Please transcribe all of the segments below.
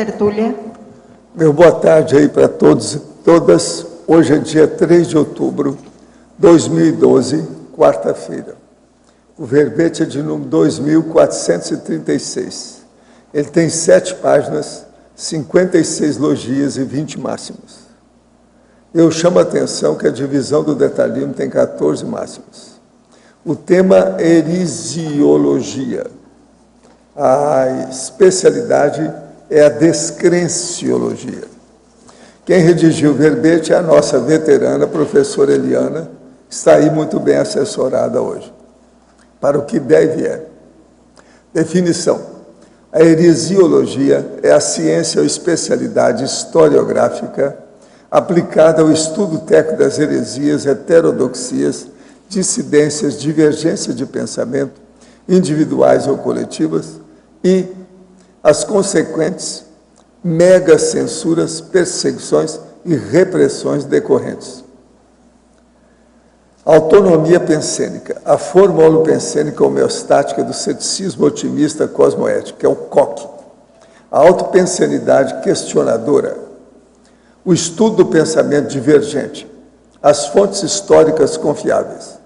tertúlia. Meu boa tarde aí para todos e todas. Hoje é dia 3 de outubro de 2012, quarta-feira. O verbete é de número 2436. Ele tem 7 páginas, 56 logias e 20 máximos. Eu chamo a atenção que a divisão do detalhismo tem 14 máximos. O tema é heresiologia. A especialidade é a descrenciologia. Quem redigiu o verbete é a nossa veterana professora Eliana, que está aí muito bem assessorada hoje, para o que deve é. Definição. A heresiologia é a ciência ou especialidade historiográfica aplicada ao estudo técnico das heresias, heterodoxias, dissidências, divergências de pensamento, individuais ou coletivas, e as consequentes mega-censuras, perseguições e repressões decorrentes. Autonomia pensênica, a forma holopensênica homeostática do ceticismo otimista cosmoético, que é o COC. A autopensenidade questionadora, o estudo do pensamento divergente, as fontes históricas confiáveis,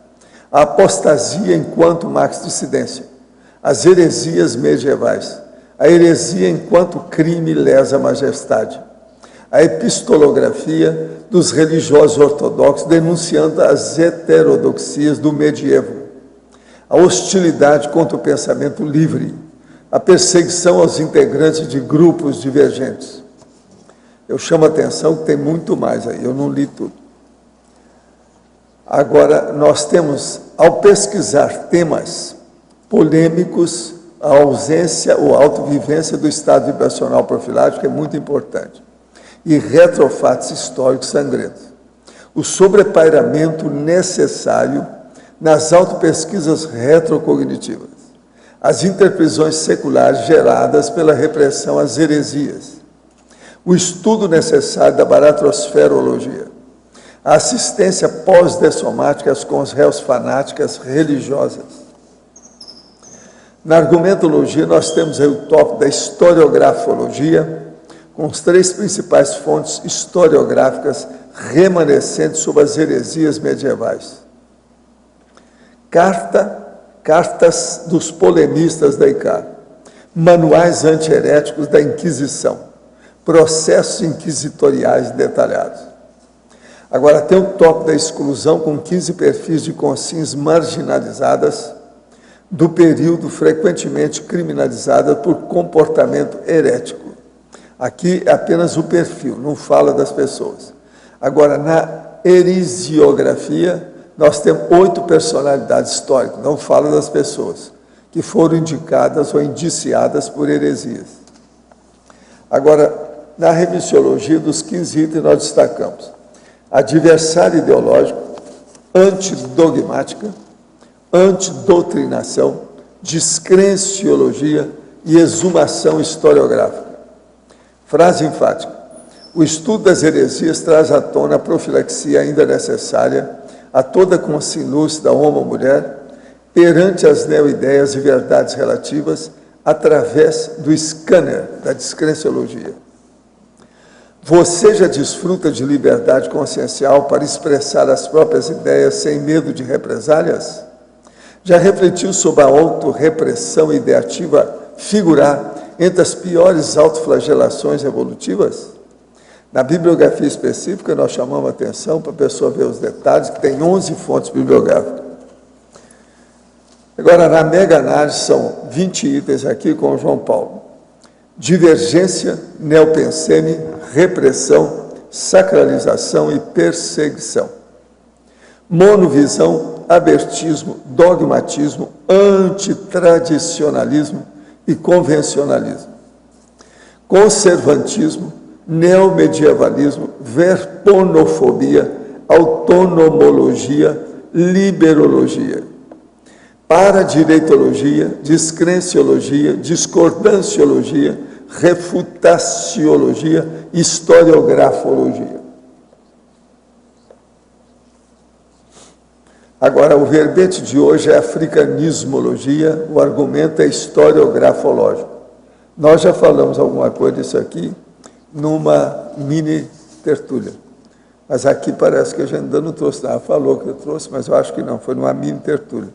a apostasia enquanto max-dissidência, as heresias medievais, a heresia enquanto crime lesa majestade, a epistolografia dos religiosos ortodoxos denunciando as heterodoxias do medievo, a hostilidade contra o pensamento livre, a perseguição aos integrantes de grupos divergentes. Eu chamo a atenção que tem muito mais aí, eu não li tudo. Agora, nós temos, ao pesquisar temas polêmicos, a ausência ou autovivência do estado vibracional profilático é muito importante. E retrofatos históricos sangrentos. O sobrepairamento necessário nas autopesquisas retrocognitivas. As interprisões seculares geradas pela repressão às heresias. O estudo necessário da baratrosferologia. A assistência pós-dessomática com os réus fanáticas religiosas. Na argumentologia, nós temos aí o tópico da historiografologia, com as 3 principais fontes historiográficas remanescentes sobre as heresias medievais. Cartas dos polemistas da ICAR, manuais antiheréticos da Inquisição, processos inquisitoriais detalhados. Agora, tem o tópico da exclusão, com 15 perfis de consciências marginalizadas, do período frequentemente criminalizada por comportamento herético. Aqui é apenas o perfil, não fala das pessoas. Agora, na heresiografia, nós temos 8 personalidades históricas, não fala das pessoas, que foram indicadas ou indiciadas por heresias. Agora, na remissiologia, dos 15 itens, nós destacamos adversário ideológico, antidogmática, antidoutrinação, descrenciologia e exumação historiográfica. Frase enfática. O estudo das heresias traz à tona a profilaxia ainda necessária a toda consciência lúcida, homem ou mulher, perante as neo-ideias e verdades relativas, através do scanner da descrenciologia. Você já desfruta de liberdade consciencial para expressar as próprias ideias sem medo de represálias? Já refletiu sobre a autorrepressão ideativa figurar entre as piores autoflagelações evolutivas? Na bibliografia específica, nós chamamos a atenção para a pessoa ver os detalhes, que tem 11 fontes bibliográficas. Agora, na mega-análise, são 20 itens aqui com o João Paulo. Divergência, neopensene, repressão, sacralização e perseguição. Monovisão, abertismo, dogmatismo, antitradicionalismo e convencionalismo. Conservantismo, neomedievalismo, verponofobia, autonomologia, liberologia. Paradireitologia, descrenciologia, discordanciologia, refutaciologia, historiografologia. Agora, o verbete de hoje é africanismologia, o argumento é historiografológico. Nós já falamos alguma coisa disso aqui numa mini tertúlia. Mas aqui parece que a gente ainda não trouxe nada. Falou que eu trouxe, mas eu acho que não, foi numa mini tertúlia.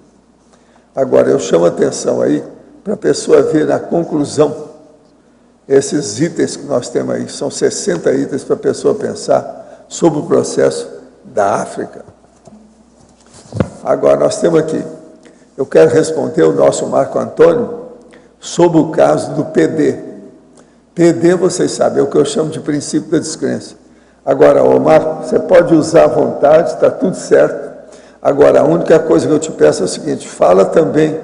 Agora, eu chamo a atenção aí para a pessoa ver na conclusão esses itens que nós temos aí. São 60 itens para a pessoa pensar sobre o processo da África. Agora, nós temos aqui, eu quero responder o nosso Marco Antônio sobre o caso do PD. PD, vocês sabem, é o que eu chamo de princípio da descrença. Agora, Marco, você pode usar à vontade, está tudo certo. Agora, a única coisa que eu te peço é o seguinte, fala também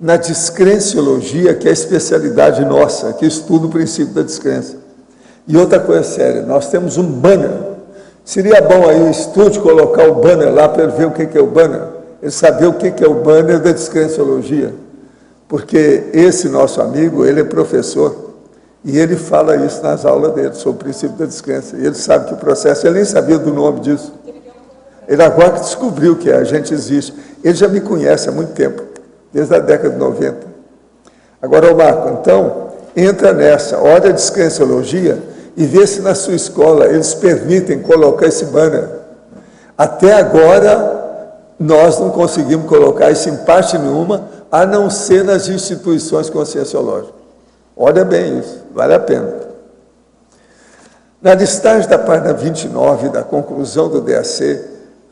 na descrenciologia, que é a especialidade nossa, que estuda o princípio da descrença. E outra coisa séria, nós temos um banner. Seria bom aí o estúdio colocar o banner lá para ele ver o que é o banner, ele saber o que é o banner da descrenciologia. Porque esse nosso amigo, ele é professor, e ele fala isso nas aulas dele, sobre o princípio da descrença. E ele sabe que o processo, ele nem sabia do nome disso. Ele agora que descobriu que a gente existe. Ele já me conhece há muito tempo, desde a década de 90. Agora, Marco, então, entra nessa, olha a descrenciologia e vê se na sua escola eles permitem colocar esse banner. Até agora, nós não conseguimos colocar isso em parte nenhuma, a não ser nas instituições conscienciológicas. Olha bem isso, vale a pena. Na listagem da página 29 da conclusão do DAC,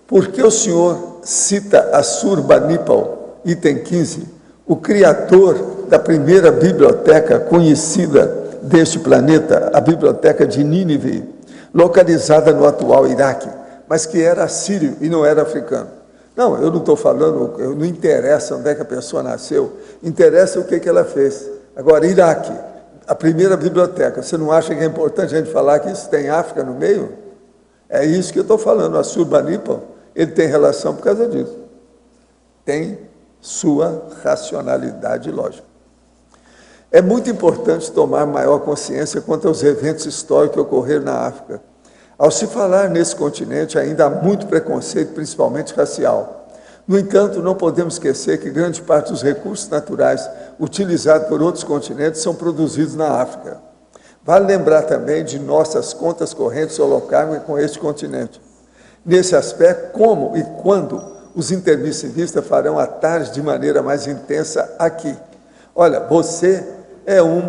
por que o senhor cita Assurbanipal, item 15, o criador da primeira biblioteca conhecida deste planeta, a biblioteca de Nínive, localizada no atual Iraque, mas que era assírio e não era africano? Não, eu não estou falando, não interessa onde é que a pessoa nasceu, interessa o que ela fez. Agora, Iraque, a primeira biblioteca, você não acha que é importante a gente falar que isso tem África no meio? É isso que eu estou falando, Assurbanipal, ele tem relação por causa disso. Tem sua racionalidade lógica. É muito importante tomar maior consciência quanto aos eventos históricos que ocorreram na África. Ao se falar nesse continente, ainda há muito preconceito, principalmente racial. No entanto, não podemos esquecer que grande parte dos recursos naturais utilizados por outros continentes são produzidos na África. Vale lembrar também de nossas contas correntes locais com este continente. Nesse aspecto, como e quando os intermissivistas farão ataques de maneira mais intensa aqui? Olha, você é um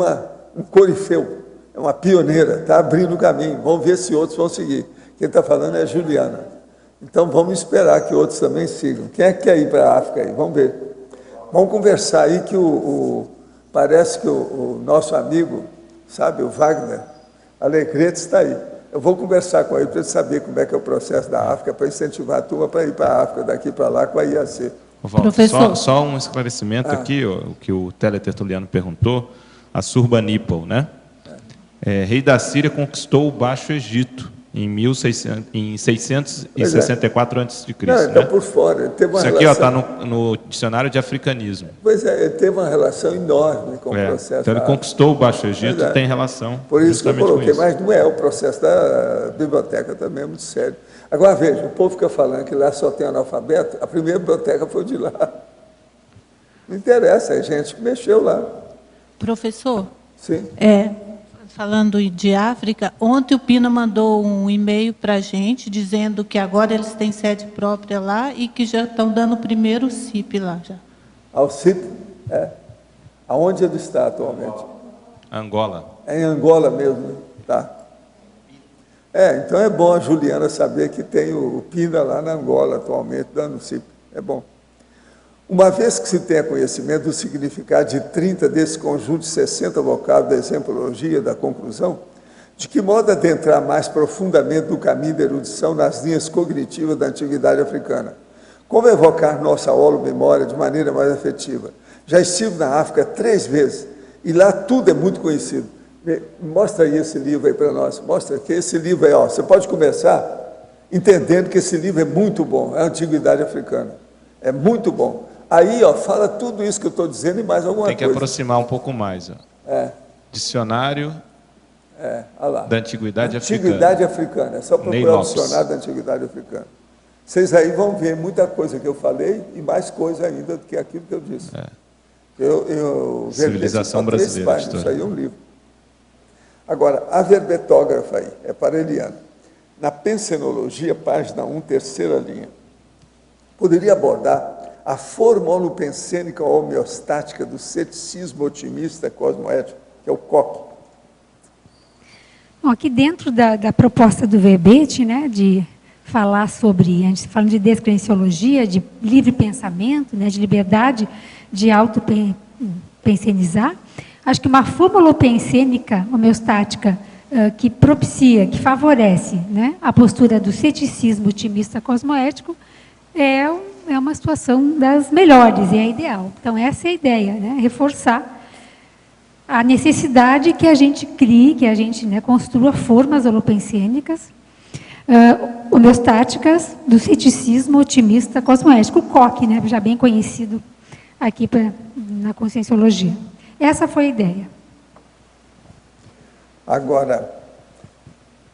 corifeu, é uma pioneira, está abrindo o caminho, vamos ver se outros vão seguir. Quem está falando é a Juliana. Então, vamos esperar que outros também sigam. Quem é que quer ir para a África aí? Vamos ver. Vamos conversar aí que parece que o nosso amigo, sabe, o Wagner Alegrete está aí. Eu vou conversar com ele para ele saber como é que é o processo da África, para incentivar a turma para ir para a África, daqui para lá, com a IAC. Professor, só um esclarecimento aqui, o que o teletertuliano perguntou, Assurbanipal, né? Rei da Síria conquistou o Baixo Egito em 664 a.C. Não, ele está por fora. Teve uma Isso aqui relação... está no dicionário de africanismo. Pois é, ele teve uma relação enorme com o processo. Então ele conquistou o Baixo Egito, tem relação. Por isso que eu coloquei, mas não é o processo da biblioteca também, é muito sério. Agora veja, o povo fica falando que lá só tem analfabeto, a primeira biblioteca foi de lá. Não interessa, é gente que mexeu lá. Professor? Sim. Falando de África, ontem o Pina mandou um e-mail para a gente dizendo que agora eles têm sede própria lá e que já estão dando o primeiro CIP lá já. Ao CIP? Aonde ele está atualmente? Angola. É em Angola mesmo, né? Tá. Então é bom a Juliana saber que tem o Pina lá na Angola atualmente, dando CIP. É bom. Uma vez que se tenha conhecimento do significado de 30 desse conjunto de 60 vocábulos da exemplologia, da conclusão, de que modo adentrar mais profundamente no caminho da erudição nas linhas cognitivas da antiguidade africana? Como evocar nossa holomemória de maneira mais afetiva? Já estive na África 3 vezes, e lá tudo é muito conhecido. Mostra aí esse livro aí para nós, mostra que esse livro aí, você pode começar entendendo que esse livro é muito bom, é a antiguidade africana, é muito bom. Aí, fala tudo isso que eu estou dizendo e mais alguma coisa. Tem que aproximar um pouco mais. Dicionário da Antiguidade Africana. Antiguidade Africana, é só procurar o dicionário da Antiguidade Africana. Vocês aí vão ver muita coisa que eu falei e mais coisa ainda do que aquilo que eu disse. Eu Civilização Brasileira. Isso aí é um livro. Agora, a verbetógrafa aí, é para Eliane. Na Pensenologia, página 1, terceira linha. Poderia abordar a forma holopensênica ou homeostática do ceticismo otimista cosmoético, que é o COP. Bom, aqui dentro da proposta do verbete, né, de falar sobre, a gente falando de descrenciologia, de livre pensamento, né, de liberdade de autopensenizar, acho que uma forma holopensênica, homeostática, que propicia, que favorece, né, a postura do ceticismo otimista cosmoético, é uma situação das melhores, é a ideal. Então, essa é a ideia, né, reforçar a necessidade que a gente crie, que a gente, né, construa formas holopensênicas, homeostáticas do ceticismo otimista cosmoético, o COC, né, já bem conhecido aqui na Conscienciologia. Essa foi a ideia. Agora,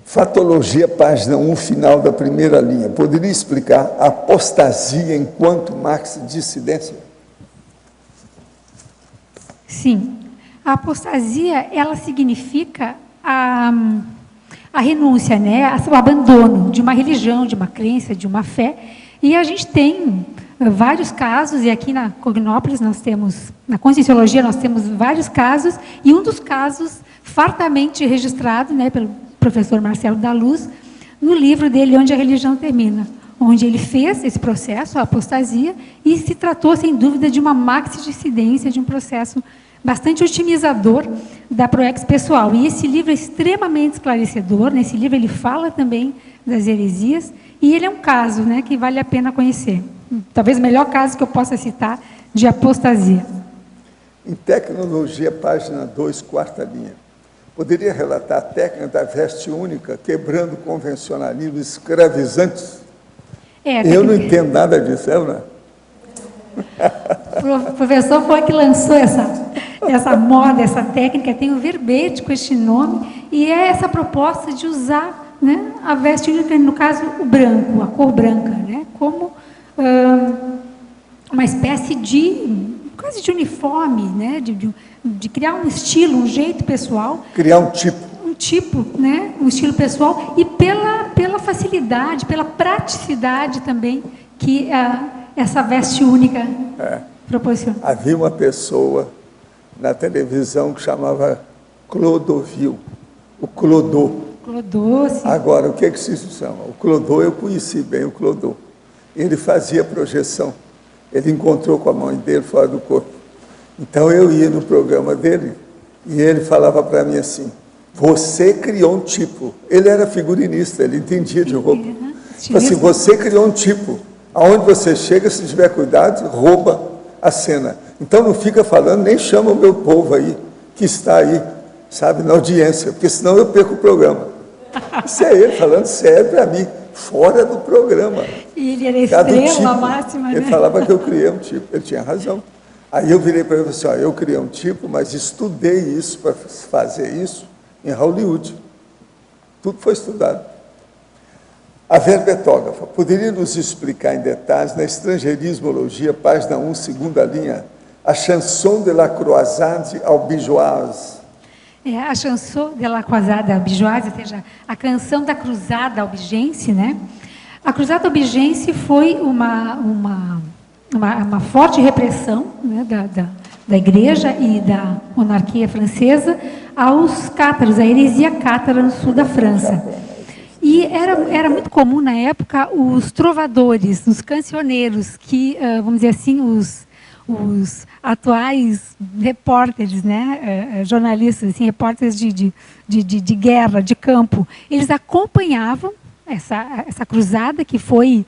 Fatologia, página 1, final da primeira linha. Poderia explicar a apostasia enquanto marxo-dissidência? Sim. A apostasia, ela significa a renúncia, né, o abandono de uma religião, de uma crença, de uma fé. E a gente tem vários casos, e aqui na Cognópolis nós temos, na Conscienciologia nós temos vários casos, e um dos casos fartamente registrado, né, pelo professor Marcelo da Luz, no livro dele, Onde a Religião Termina, onde ele fez esse processo, a apostasia, e se tratou, sem dúvida, de uma maxi-dissidência, de um processo bastante otimizador da proex pessoal. E esse livro é extremamente esclarecedor. Nesse livro ele fala também das heresias, e ele é um caso, né, que vale a pena conhecer. Talvez o melhor caso que eu possa citar de apostasia. Em Tecnologia, página 2, quarta linha. Poderia relatar a técnica da veste única, quebrando convencionalismos escravizantes? Eu não entendo nada disso, né? O professor foi que lançou essa moda, essa técnica, tem o verbete com este nome, e é essa proposta de usar, né, a veste única, no caso, o branco, a cor branca, né, como uma espécie de, quase de uniforme, né, de criar um estilo, um jeito pessoal. Criar um tipo. Um tipo, né, um estilo pessoal, e pela facilidade, pela praticidade também que essa veste única proporciona. Havia uma pessoa na televisão que chamava Clodovil, o Clodô. Clodô, sim. Agora, o que se chama? O Clodô, eu conheci bem o Clodô. Ele fazia projeção. Ele encontrou com a mãe dele fora do corpo. Então, eu ia no programa dele e ele falava para mim assim, você criou um tipo. Ele era figurinista, ele entendia de roupa. Assim, você criou um tipo. Aonde você chega, se tiver cuidado, rouba a cena. Então, não fica falando, nem chama o meu povo aí, que está aí, sabe, na audiência, porque senão eu perco o programa. Isso é ele falando sério para mim, fora do programa. E ele era estrela máxima, né? Ele falava que eu criei um tipo, ele tinha razão. Aí eu virei para ele e falei assim, ó, eu criei um tipo, mas estudei isso para fazer isso em Hollywood. Tudo foi estudado. A verbetógrafa, poderia nos explicar em detalhes, na Estrangeirismologia, página 1, segunda linha, a chanson de la croisade albigeoise? A chanson de la croisade albigeoise, ou seja, a canção da cruzada albigense, né? A cruzada albigense foi uma forte repressão, né, da igreja e da monarquia francesa aos cátaros, a heresia cátara no sul da França. E era muito comum na época os trovadores, os cancioneiros, que, vamos dizer assim, os atuais repórteres, né, jornalistas, assim, repórteres de guerra, de campo, eles acompanhavam essa cruzada que foi,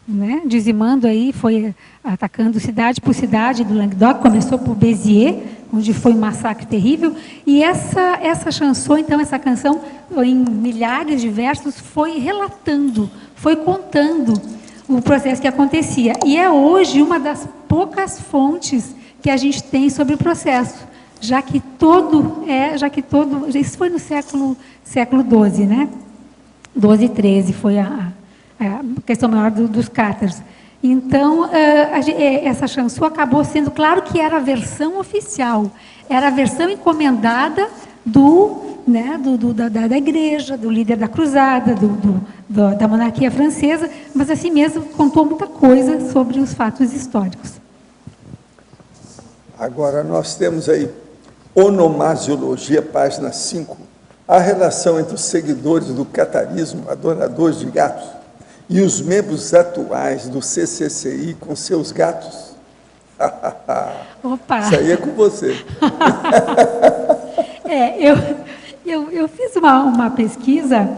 né, dizimando aí, foi atacando cidade por cidade do Languedoc, começou por Béziers, onde foi um massacre terrível, e essa chanson, então, essa canção, em milhares de versos, foi relatando, foi contando o processo que acontecia. E é hoje uma das poucas fontes que a gente tem sobre o processo, já que isso foi no século XII, né? 12 e 13 foi a questão maior dos cátaros. Então, essa chanson acabou sendo, claro que era a versão oficial, era a versão encomendada da igreja, do líder da cruzada, da monarquia francesa, mas assim mesmo contou muita coisa sobre os fatos históricos. Agora, nós temos aí, onomasiologia, página 5, a relação entre os seguidores do catarismo, adoradores de gatos, e os membros atuais do CCCI com seus gatos. Opa! Isso aí é com você. Eu fiz uma pesquisa,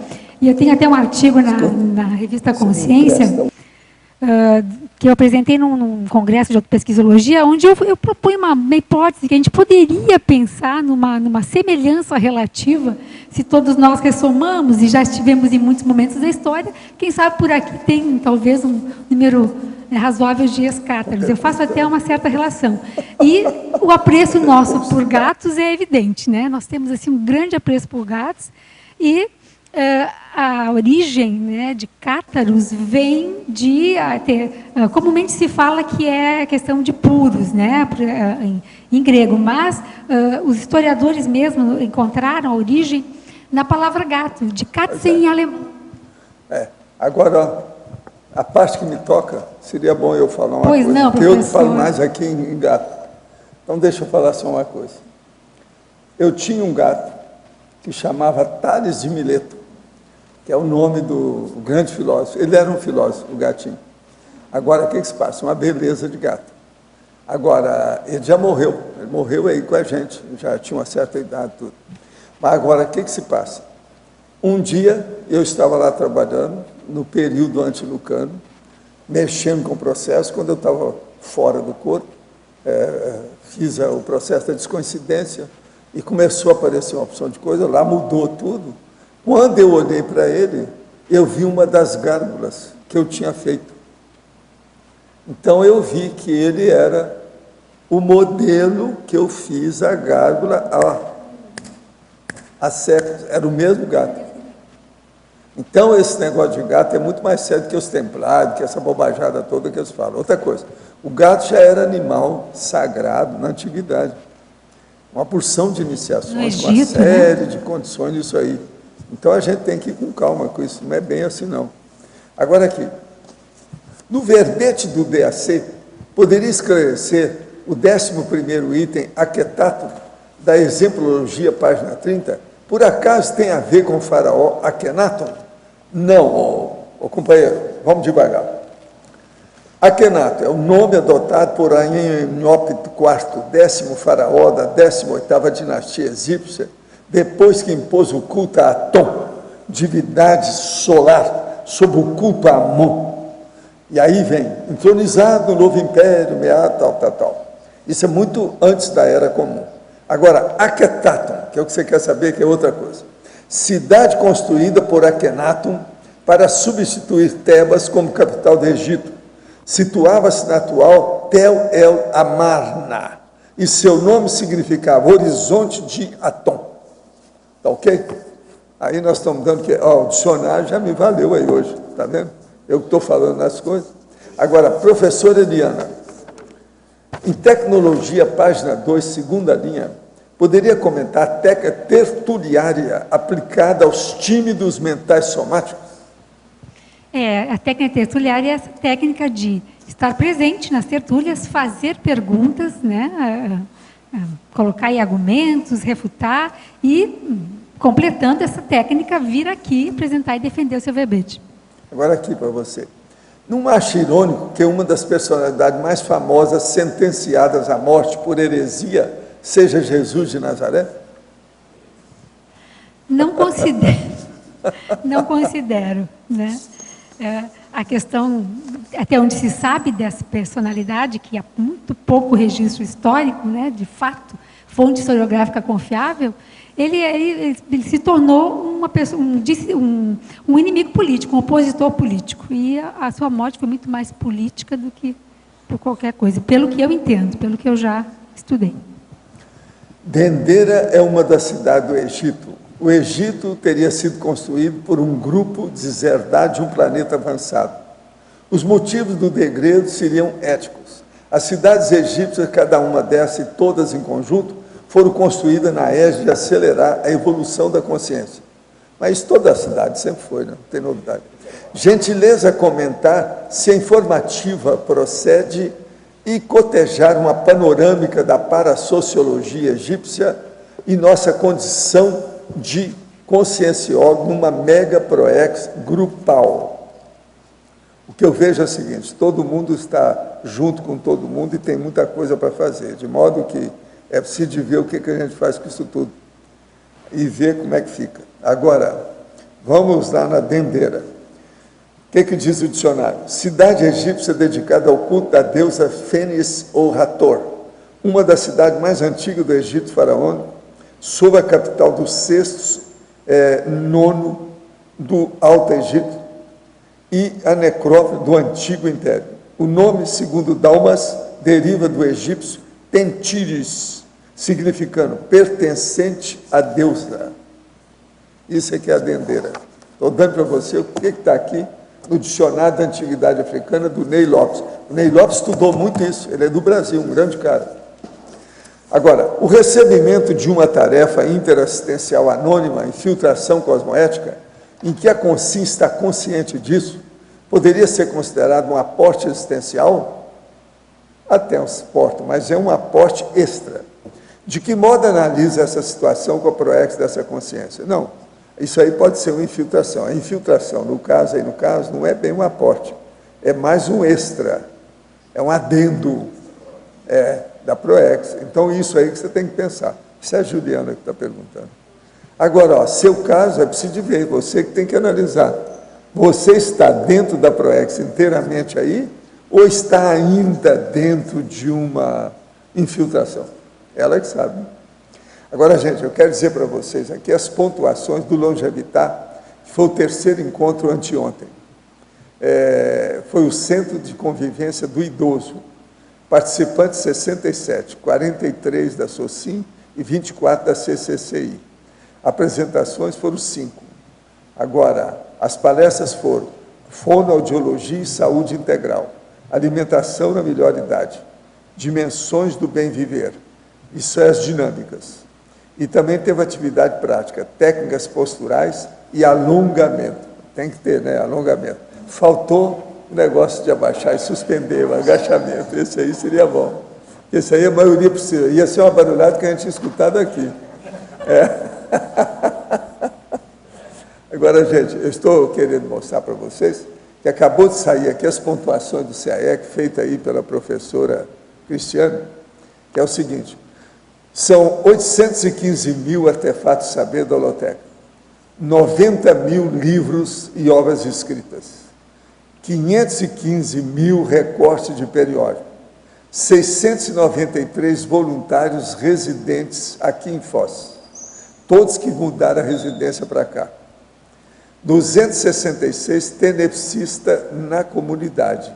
e eu tenho até um artigo na revista Consciência, que eu apresentei num congresso de autopesquisologia, onde eu proponho uma hipótese que a gente poderia pensar numa semelhança relativa, se todos nós ressomamos, e já estivemos em muitos momentos da história, quem sabe por aqui tem talvez um número razoável de ex-cátaros. Eu faço até uma certa relação. E o apreço nosso por gatos é evidente, né? Nós temos assim, um grande apreço por gatos, e a origem, né, de cátaros vem comumente se fala que é a questão de puros, né, em grego, mas os historiadores mesmo encontraram a origem na palavra gato, de Katzen em alemão. Agora, a parte que me toca, seria bom eu falar uma coisa, não, porque eu falo mais aqui em gato. Então, deixa eu falar só uma coisa. Eu tinha um gato que chamava Tales de Mileto, que é o nome do grande filósofo. Ele era um filósofo, o gatinho. Agora, o que se passa? Uma beleza de gato. Agora, ele já morreu. Ele morreu aí com a gente, já tinha uma certa idade e tudo. Mas agora, o que se passa? Um dia, eu estava lá trabalhando, no período antilucano, mexendo com o processo, quando eu estava fora do corpo, fiz o processo da descoincidência, e começou a aparecer uma opção de coisa, lá mudou tudo. Quando eu olhei para ele, eu vi uma das gárgulas que eu tinha feito. Então, eu vi que ele era o modelo que eu fiz a gárgula há séculos. Era o mesmo gato. Então, esse negócio de gato é muito mais sério do que os templários, que essa bobajada toda que eles falam. Outra coisa, o gato já era animal sagrado na antiguidade. Uma porção de iniciações, no Egito, uma série de condições disso aí. Então, a gente tem que ir com calma com isso, não é bem assim, não. Agora, aqui, no verbete do DAC, poderia esclarecer o 11º item, Aquetato, da exemplologia, página 30? Por acaso tem a ver com o faraó Akhenaton? Não, companheiro, vamos devagar. Akhenaton é o nome adotado por Amenhotep IV, 10º faraó da 18ª dinastia egípcia, depois que impôs o culto a Atom, divindade solar, sob o culto a Amon. E aí vem, entronizado no novo império, tal. Isso é muito antes da Era Comum. Agora, Akhetaton, que é o que você quer saber, que é outra coisa. Cidade construída por Akhenaton para substituir Tebas como capital do Egito. Situava-se na atual Tel El Amarna, e seu nome significava horizonte de Atom. Tá ok? Aí nós estamos dando que o dicionário já me valeu aí hoje, tá vendo? Eu estou falando as coisas. Agora, professora Eliana, em tecnologia, página 2, segunda linha, poderia comentar a técnica tertuliária aplicada aos tímidos mentais somáticos? A técnica tertuliária é essa técnica de estar presente nas tertúlias, fazer perguntas, né, colocar aí argumentos, refutar e, completando essa técnica, vir aqui apresentar e defender o seu verbete. Agora aqui para você. Não acha irônico que uma das personalidades mais famosas sentenciadas à morte por heresia seja Jesus de Nazaré? Não considero. Não considero, né? A questão, até onde se sabe dessa personalidade, que há muito pouco registro histórico, né, de fato, fonte historiográfica confiável, ele se tornou uma pessoa, um inimigo político, um opositor político. E a sua morte foi muito mais política do que por qualquer coisa, pelo que eu entendo, pelo que eu já estudei. Dendera é uma das cidades do Egito. O Egito teria sido construído por um grupo deserdado de um planeta avançado. Os motivos do degredo seriam éticos. As cidades egípcias, cada uma dessas e todas em conjunto, foram construídas na égide de acelerar a evolução da consciência. Mas toda a cidade sempre foi, não tem novidade. Gentileza comentar se a informativa procede e cotejar uma panorâmica da parasociologia egípcia e nossa condição de conscienciólogo numa mega proex grupal. O que eu vejo é o seguinte, todo mundo está junto com todo mundo e tem muita coisa para fazer, de modo que é preciso ver o que a gente faz com isso tudo e ver como é que fica. Agora, vamos lá na dendeira. O que diz o dicionário? Cidade egípcia dedicada ao culto da deusa Fênix ou Hathor, uma das cidades mais antigas do Egito faraônico, sob a capital do nono do Alto Egito e a necrópole do Antigo Império. O nome, segundo Dalmas, deriva do egípcio Tentires, significando pertencente à deusa. Isso aqui é a dendeira. Estou dando para você o que está aqui no Dicionário da Antiguidade Africana, do Ney Lopes. O Ney Lopes estudou muito isso, ele é do Brasil, um grande cara. Agora, o recebimento de uma tarefa interassistencial anônima, infiltração cosmoética, em que a consciência está consciente disso, poderia ser considerado um aporte existencial? Até um aporte, mas é um aporte extra. De que modo analisa essa situação com a proex dessa consciência? Não, isso aí pode ser uma infiltração. A infiltração, no caso, não é bem um aporte, é mais um extra, é um adendo da proex. Então, isso aí que você tem que pensar. Isso é a Juliana que está perguntando. Agora, ó, seu caso é preciso ver, você que tem que analisar. Você está dentro da proex inteiramente aí, ou está ainda dentro de uma infiltração? Ela que sabe. Agora, gente, eu quero dizer para vocês aqui as pontuações do Longevitar, que foi o terceiro encontro anteontem. Foi o Centro de Convivência do Idoso. Participantes 67, 43 da SOCIM e 24 da CCCI. Apresentações foram 5. Agora, as palestras foram fonoaudiologia e saúde integral, alimentação na melhor idade, dimensões do bem viver, isso é as dinâmicas. E também teve atividade prática, técnicas posturais e alongamento. Tem que ter, né, alongamento. Faltou o negócio de abaixar e suspender o agachamento, esse aí seria bom. Esse aí a maioria precisa, ia ser uma barulhada que a gente tinha escutado aqui. Agora, gente, eu estou querendo mostrar para vocês que acabou de sair aqui as pontuações do CAEC, feita aí pela professora Cristiane, que é o seguinte, são 815 mil artefatos de saber da holoteca, 90 mil livros e obras escritas, 515 mil recortes de periódico, 693 voluntários residentes aqui em Foz, todos que mudaram a residência para cá, 266 tenepsistas na comunidade.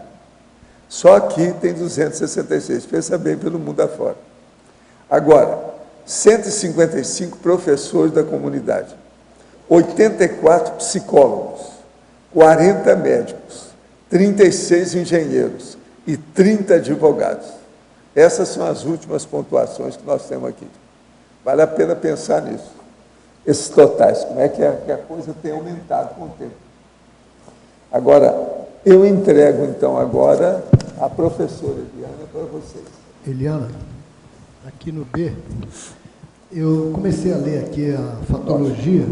Só aqui tem 266, pensa bem pelo mundo afora. Agora, 155 professores da comunidade, 84 psicólogos, 40 médicos, 36 engenheiros e 30 advogados. Essas são as últimas pontuações que nós temos aqui. Vale a pena pensar nisso. Esses totais, como é que a coisa tem aumentado com o tempo. Agora, eu entrego, então, agora a professora Eliana para vocês. Eliana, aqui no B, eu comecei a ler aqui a fatologia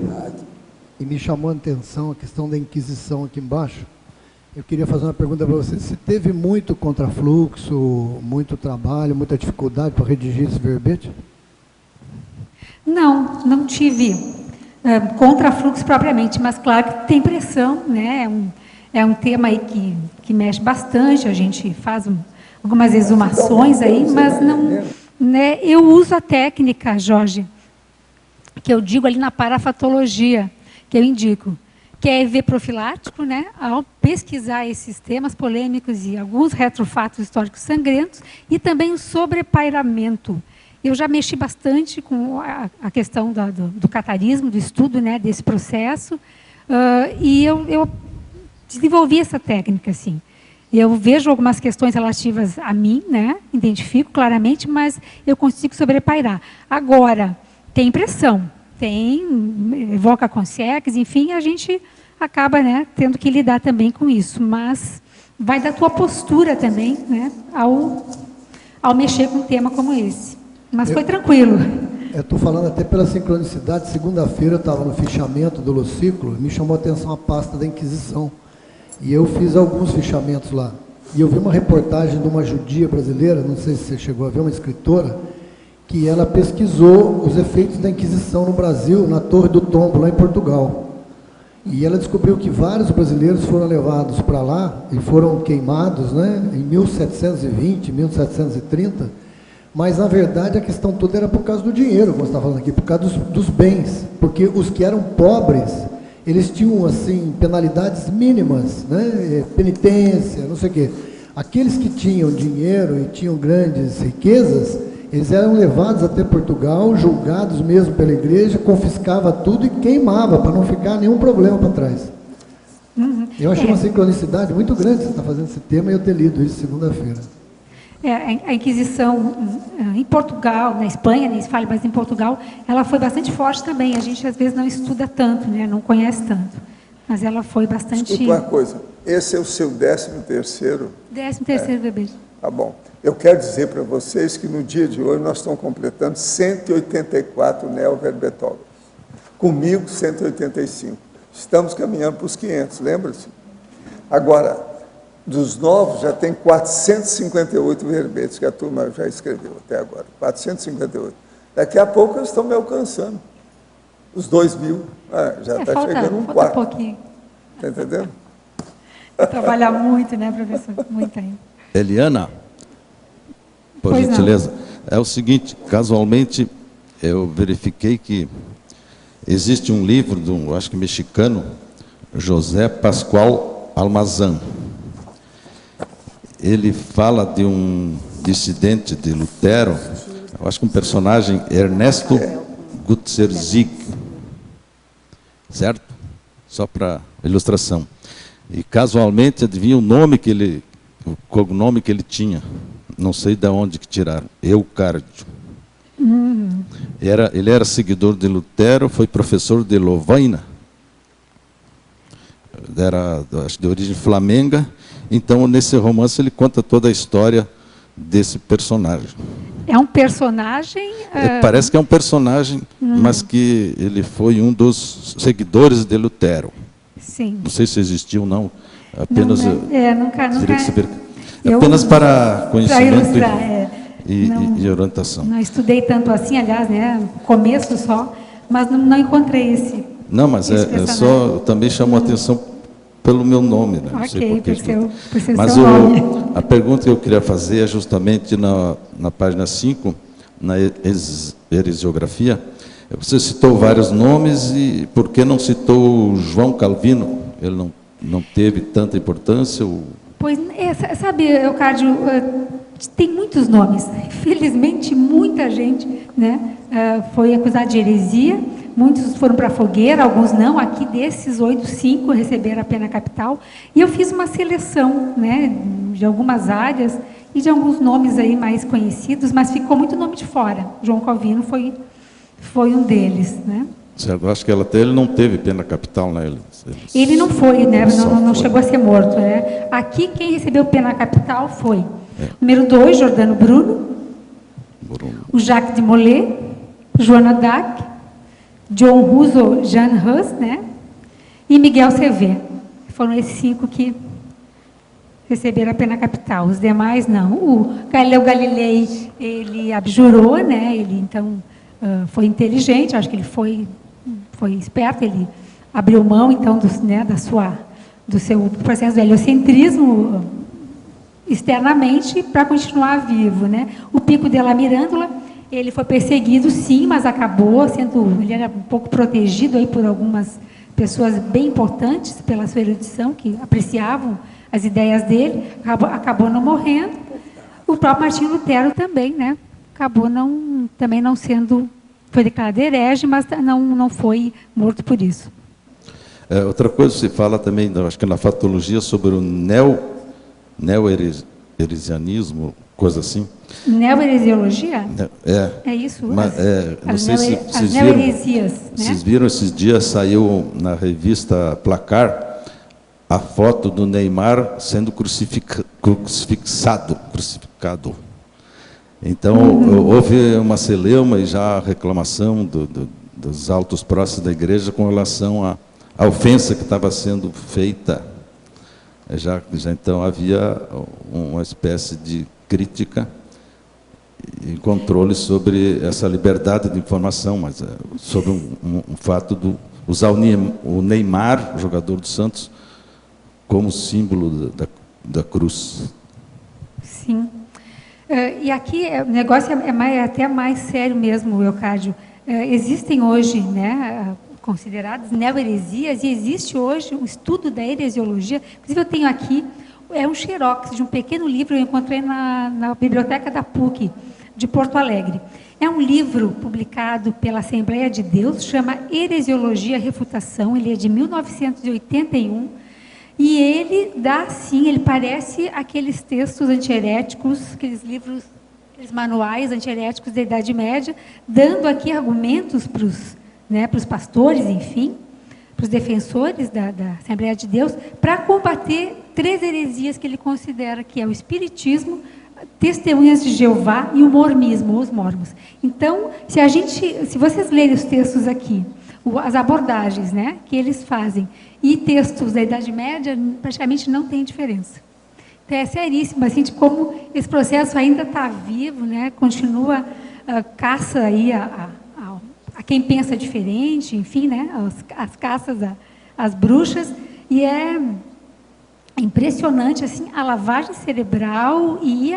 e me chamou a atenção a questão da Inquisição aqui embaixo. Eu queria fazer uma pergunta para você. Você teve muito contrafluxo, muito trabalho, muita dificuldade para redigir esse verbete? Não tive contrafluxo propriamente, mas claro que tem pressão, né? É um tema aí que mexe bastante, a gente faz algumas exumações aí, mas não, né? Eu uso a técnica, Jorge, que eu digo ali na parafatologia, que eu indico, que é EV profilático, né? Ao pesquisar esses temas polêmicos e alguns retrofatos históricos sangrentos, e também o sobrepairamento. Eu já mexi bastante com a questão do catarismo, do estudo, né, desse processo, e eu desenvolvi essa técnica, assim. Eu vejo algumas questões relativas a mim, né? Identifico claramente, mas eu consigo sobrepairar. Agora, tem pressão, evoca consegues, enfim, a gente acaba, né, tendo que lidar também com isso. Mas vai da tua postura também, né, ao mexer com um tema como esse. Mas foi tranquilo. Eu estou falando até pela sincronicidade. Segunda-feira eu estava no fichamento do Luciclo, me chamou a atenção a pasta da Inquisição. E eu fiz alguns fichamentos lá. E eu vi uma reportagem de uma judia brasileira, não sei se você chegou a ver, uma escritora, que ela pesquisou os efeitos da Inquisição no Brasil, na Torre do Tombo, lá em Portugal. E ela descobriu que vários brasileiros foram levados para lá e foram queimados, né, em 1720, 1730, mas, na verdade, a questão toda era por causa do dinheiro, como você está falando aqui, por causa dos bens, porque os que eram pobres, eles tinham, assim, penalidades mínimas, né, penitência, não sei o quê. Aqueles que tinham dinheiro e tinham grandes riquezas, eles eram levados até Portugal, julgados mesmo pela igreja, confiscava tudo e queimava, para não ficar nenhum problema para trás. Eu achei uma sincronicidade muito grande você estar fazendo esse tema e eu ter lido isso segunda-feira. A Inquisição em Portugal, na Espanha, nem se fala, mas em Portugal, ela foi bastante forte também. A gente, às vezes, não estuda tanto, né? Não conhece tanto. Mas ela foi bastante... Escuta uma coisa, esse é o seu 13º? 13º bebê. Tá bom. Eu quero dizer para vocês que no dia de hoje nós estamos completando 184 neoverbetógrafos. Comigo, 185. Estamos caminhando para os 500, lembra-se? Agora, dos novos, já tem 458 verbetes que a turma já escreveu até agora. 458. Daqui a pouco eles estão me alcançando. Os 2.000, já está chegando um quarto. Falta pouquinho. Está entendendo? Trabalhar muito, né, professor? Muito ainda. Eliana, por Pois gentileza, é o seguinte, casualmente eu verifiquei que existe um livro de um, acho que mexicano, José Pascual Almazán. Ele fala de um dissidente de Lutero, eu acho que um personagem, Ernesto Gutzerzig, certo? Só para ilustração. E casualmente, adivinha o nome que ele, o cognome que ele tinha? Não sei de onde que tiraram. Eucárdio. Ele era seguidor de Lutero, foi professor de Lovaina, era, acho, de origem flamenga. Então, nesse romance, ele conta toda a história desse personagem. É um personagem... Parece que é um personagem, mas que ele foi um dos seguidores de Lutero. Sim. Não sei se existiu ou não. Apenas, nunca teria que saber, apenas para conhecimento e orientação. Não estudei tanto assim, aliás, né, no começo só, mas não encontrei esse. Não, mas só também chamou a atenção pelo meu nome, né? Não sei Ok, por ser mas seu nome. a pergunta que eu queria fazer é justamente na página 5, na heresiografia. Você citou vários nomes, e por que não citou João Calvino? Ele não teve tanta importância? Pois, sabe, Eucárdio, tem muitos nomes. Infelizmente, muita gente, né, foi acusada de heresia. Muitos foram para a fogueira, alguns não. Aqui desses 8, 5 receberam a pena capital. E eu fiz uma seleção, né, de algumas áreas e de alguns nomes aí mais conhecidos, mas ficou muito nome de fora. João Calvino foi um deles, né? Eu acho que ele não teve pena capital, né? Ele não foi, né? Não chegou a ser morto, né? Aqui quem recebeu pena capital foi número 2, Jordano Bruno, o Jacques de Molay, Joana d'Arc, John Russo Jean Hus, né? E Miguel Sevé. Foram esses 5 que receberam a pena capital. Os demais não. O Galileu Galilei, ele abjurou, né? Ele então foi inteligente, acho que ele foi esperto, ele abriu mão então do seu processo de heliocentrismo externamente para continuar vivo, né? O Pico della Mirandola, ele foi perseguido, sim, mas ele era um pouco protegido aí por algumas pessoas bem importantes pela sua erudição, que apreciavam as ideias dele, acabou não morrendo. O próprio Martinho Lutero também, né? Acabou também não sendo, foi declarado herege, mas não foi morto por isso. Outra coisa se fala também, acho que na fatologia, sobre o neo-heresianismo, coisa assim. Neo-heresiologia? É isso? Mas, não sei se vocês viram. Neo-heresias, né? Vocês viram esses dias, saiu na revista Placar a foto do Neymar sendo crucificado. Então, houve uma celeuma e já reclamação dos altos próximos da igreja com relação à ofensa que estava sendo feita. Já então havia uma espécie de crítica e controle sobre essa liberdade de informação, mas sobre um fato de usar o Neymar, o jogador do Santos, como símbolo da cruz. Sim. E aqui o negócio é até mais sério mesmo, Leocádio. Existem hoje, né, consideradas neo-heresias, e existe hoje um estudo da heresiologia. Inclusive, eu tenho aqui um xerox de um pequeno livro que eu encontrei na biblioteca da PUC, de Porto Alegre. É um livro publicado pela Assembleia de Deus, chama Heresiologia Refutação, ele é de 1981, e ele dá, sim, ele parece aqueles textos antiheréticos, aqueles livros, aqueles manuais antiheréticos da Idade Média, dando aqui argumentos para os pastores, enfim, para os defensores da Assembleia de Deus, para combater 3 heresias que ele considera que é o Espiritismo, Testemunhas de Jeová e o Mormonismo, os mormons. Então, se vocês lerem os textos aqui, as abordagens, né, que eles fazem, e textos da Idade Média, praticamente não tem diferença. Então, é seríssimo, assim, de como esse processo ainda está vivo, né, continua caça aí a quem pensa diferente, enfim, né, as caças às bruxas, e é impressionante, assim, a lavagem cerebral e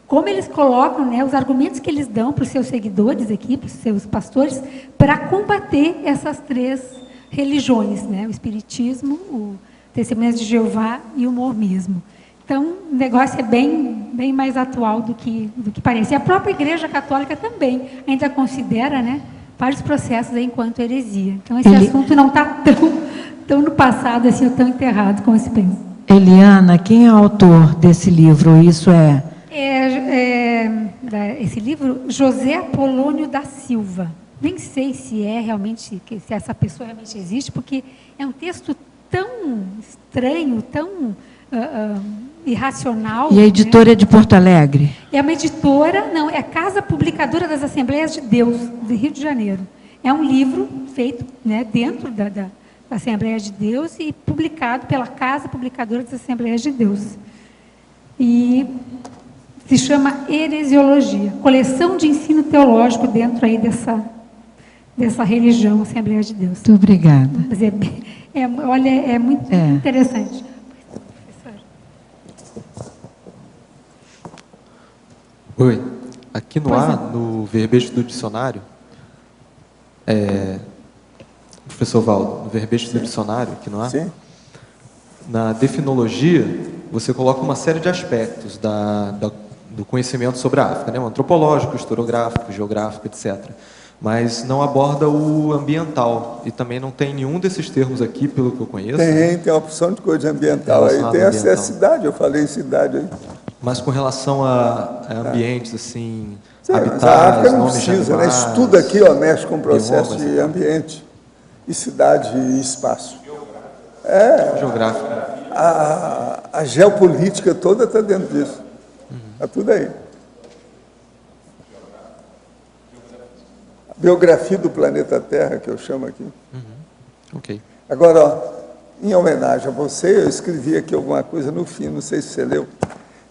como eles colocam, né, os argumentos que eles dão para os seus seguidores aqui, para os seus pastores, para combater essas 3 religiões, né, o Espiritismo, o Testemunhas de Jeová e o Mormonismo. Então, o negócio é bem mais atual do que parece. E a própria Igreja Católica também ainda considera, né, vários processos aí enquanto heresia. Então, esse assunto não está tão no passado, assim, ou tão enterrado como se pensa. Eliana, quem é o autor desse livro? Isso esse livro, José Apolônio da Silva. Nem sei se se essa pessoa realmente existe, porque é um texto tão estranho, tão irracional. E a editora é de Porto Alegre? É uma editora, não, é a Casa Publicadora das Assembleias de Deus, do Rio de Janeiro. É um livro feito, né, dentro da Assembleia de Deus e publicado pela Casa Publicadora das Assembleias de Deus. E se chama Heresiologia, coleção de ensino teológico dentro aí dessa religião, Assembleia de Deus. Muito obrigada. Mas é muito interessante. Oi, aqui no verbete do dicionário, professor Valdo, no verbete do dicionário, aqui no ar, Sim. Na definologia, você coloca uma série de aspectos do conhecimento sobre a África, né? O antropológico, historiográfico, geográfico, etc. Mas não aborda o ambiental, e também não tem nenhum desses termos aqui, pelo que eu conheço. Tem a opção de coisa ambiental, aí tem a cidade, eu falei em cidade aí. Mas com relação a ambientes, assim, Sim, habitats, a África não nomes de precisa, né? animais, Isso tudo aqui mexe com o processo biomas, de ambiente, e cidade e espaço. geográfico. A geopolítica toda está dentro disso. Está tudo aí. A biografia do planeta Terra, que eu chamo aqui. Ok. Agora, ó, em homenagem a você, eu escrevi aqui alguma coisa no fim, não sei se você leu.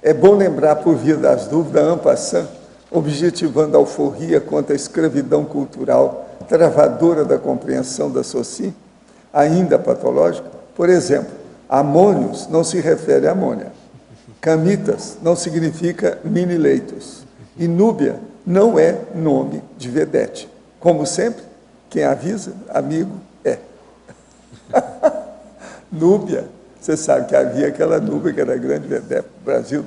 É bom lembrar, por via das dúvidas, en passant, objetivando a alforria contra a escravidão cultural travadora da compreensão da soci, ainda patológica. Por exemplo, amônios não se refere a amônia. Camitas não significa mini-leitos. E Núbia não é nome de vedete. Como sempre, quem avisa, amigo, é. Núbia, você sabe que havia aquela Núbia que era grande vedete do Brasil.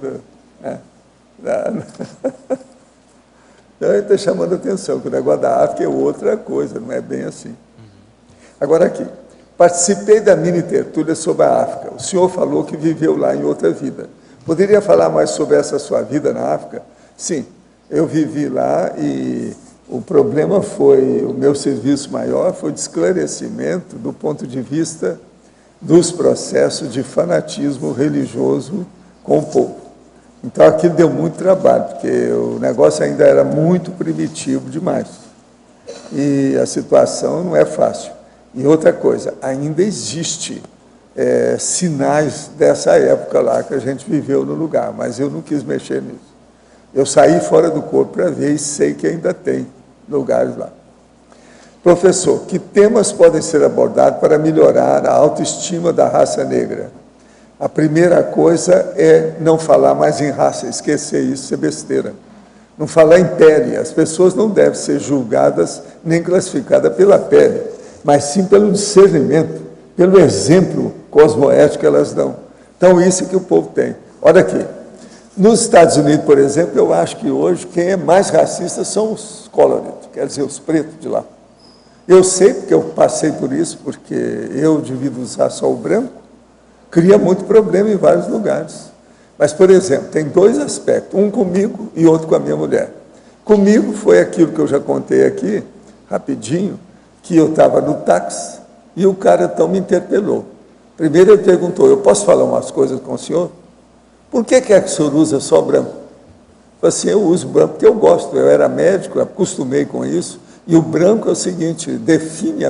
Então, ele está chamando a atenção, que o negócio da África é outra coisa, não é bem assim. Agora aqui, Participei da mini tertúlia sobre a África. O senhor falou que viveu lá em outra vida. Poderia falar mais sobre essa sua vida na África? Sim, eu vivi lá e o problema foi, o meu serviço maior foi de esclarecimento do ponto de vista dos processos de fanatismo religioso com o povo. Então, aquilo deu muito trabalho, porque o negócio ainda era muito primitivo demais. E a situação não é fácil. E outra coisa, ainda existe sinais dessa época lá que a gente viveu no lugar, mas eu não quis mexer nisso. Eu saí fora do corpo para ver e sei que ainda tem lugares lá. Professor, que temas podem ser abordados para melhorar a autoestima da raça negra? A primeira coisa é não falar mais em raça, esquecer isso é besteira. Não falar em pele, as pessoas não devem ser julgadas nem classificadas pela pele, mas sim pelo discernimento, pelo exemplo cosmoético que elas dão. Então, isso é que o povo tem. Olha aqui, nos Estados Unidos, por exemplo, eu acho que hoje quem é mais racista são os colored, quer dizer, os pretos de lá. Eu sei, porque eu passei por isso, porque eu, devido usar só o branco, cria muito problema em vários lugares. Mas, por exemplo, tem dois aspectos, um comigo e outro com a minha mulher. Comigo foi aquilo que eu já contei aqui, rapidinho, que eu estava no táxi e o cara então me interpelou. Primeiro ele perguntou, eu posso falar umas coisas com o senhor? Por que que o senhor usa só branco? Eu falei assim, eu uso branco porque eu gosto, eu era médico, eu acostumei com isso, e o branco é o seguinte, define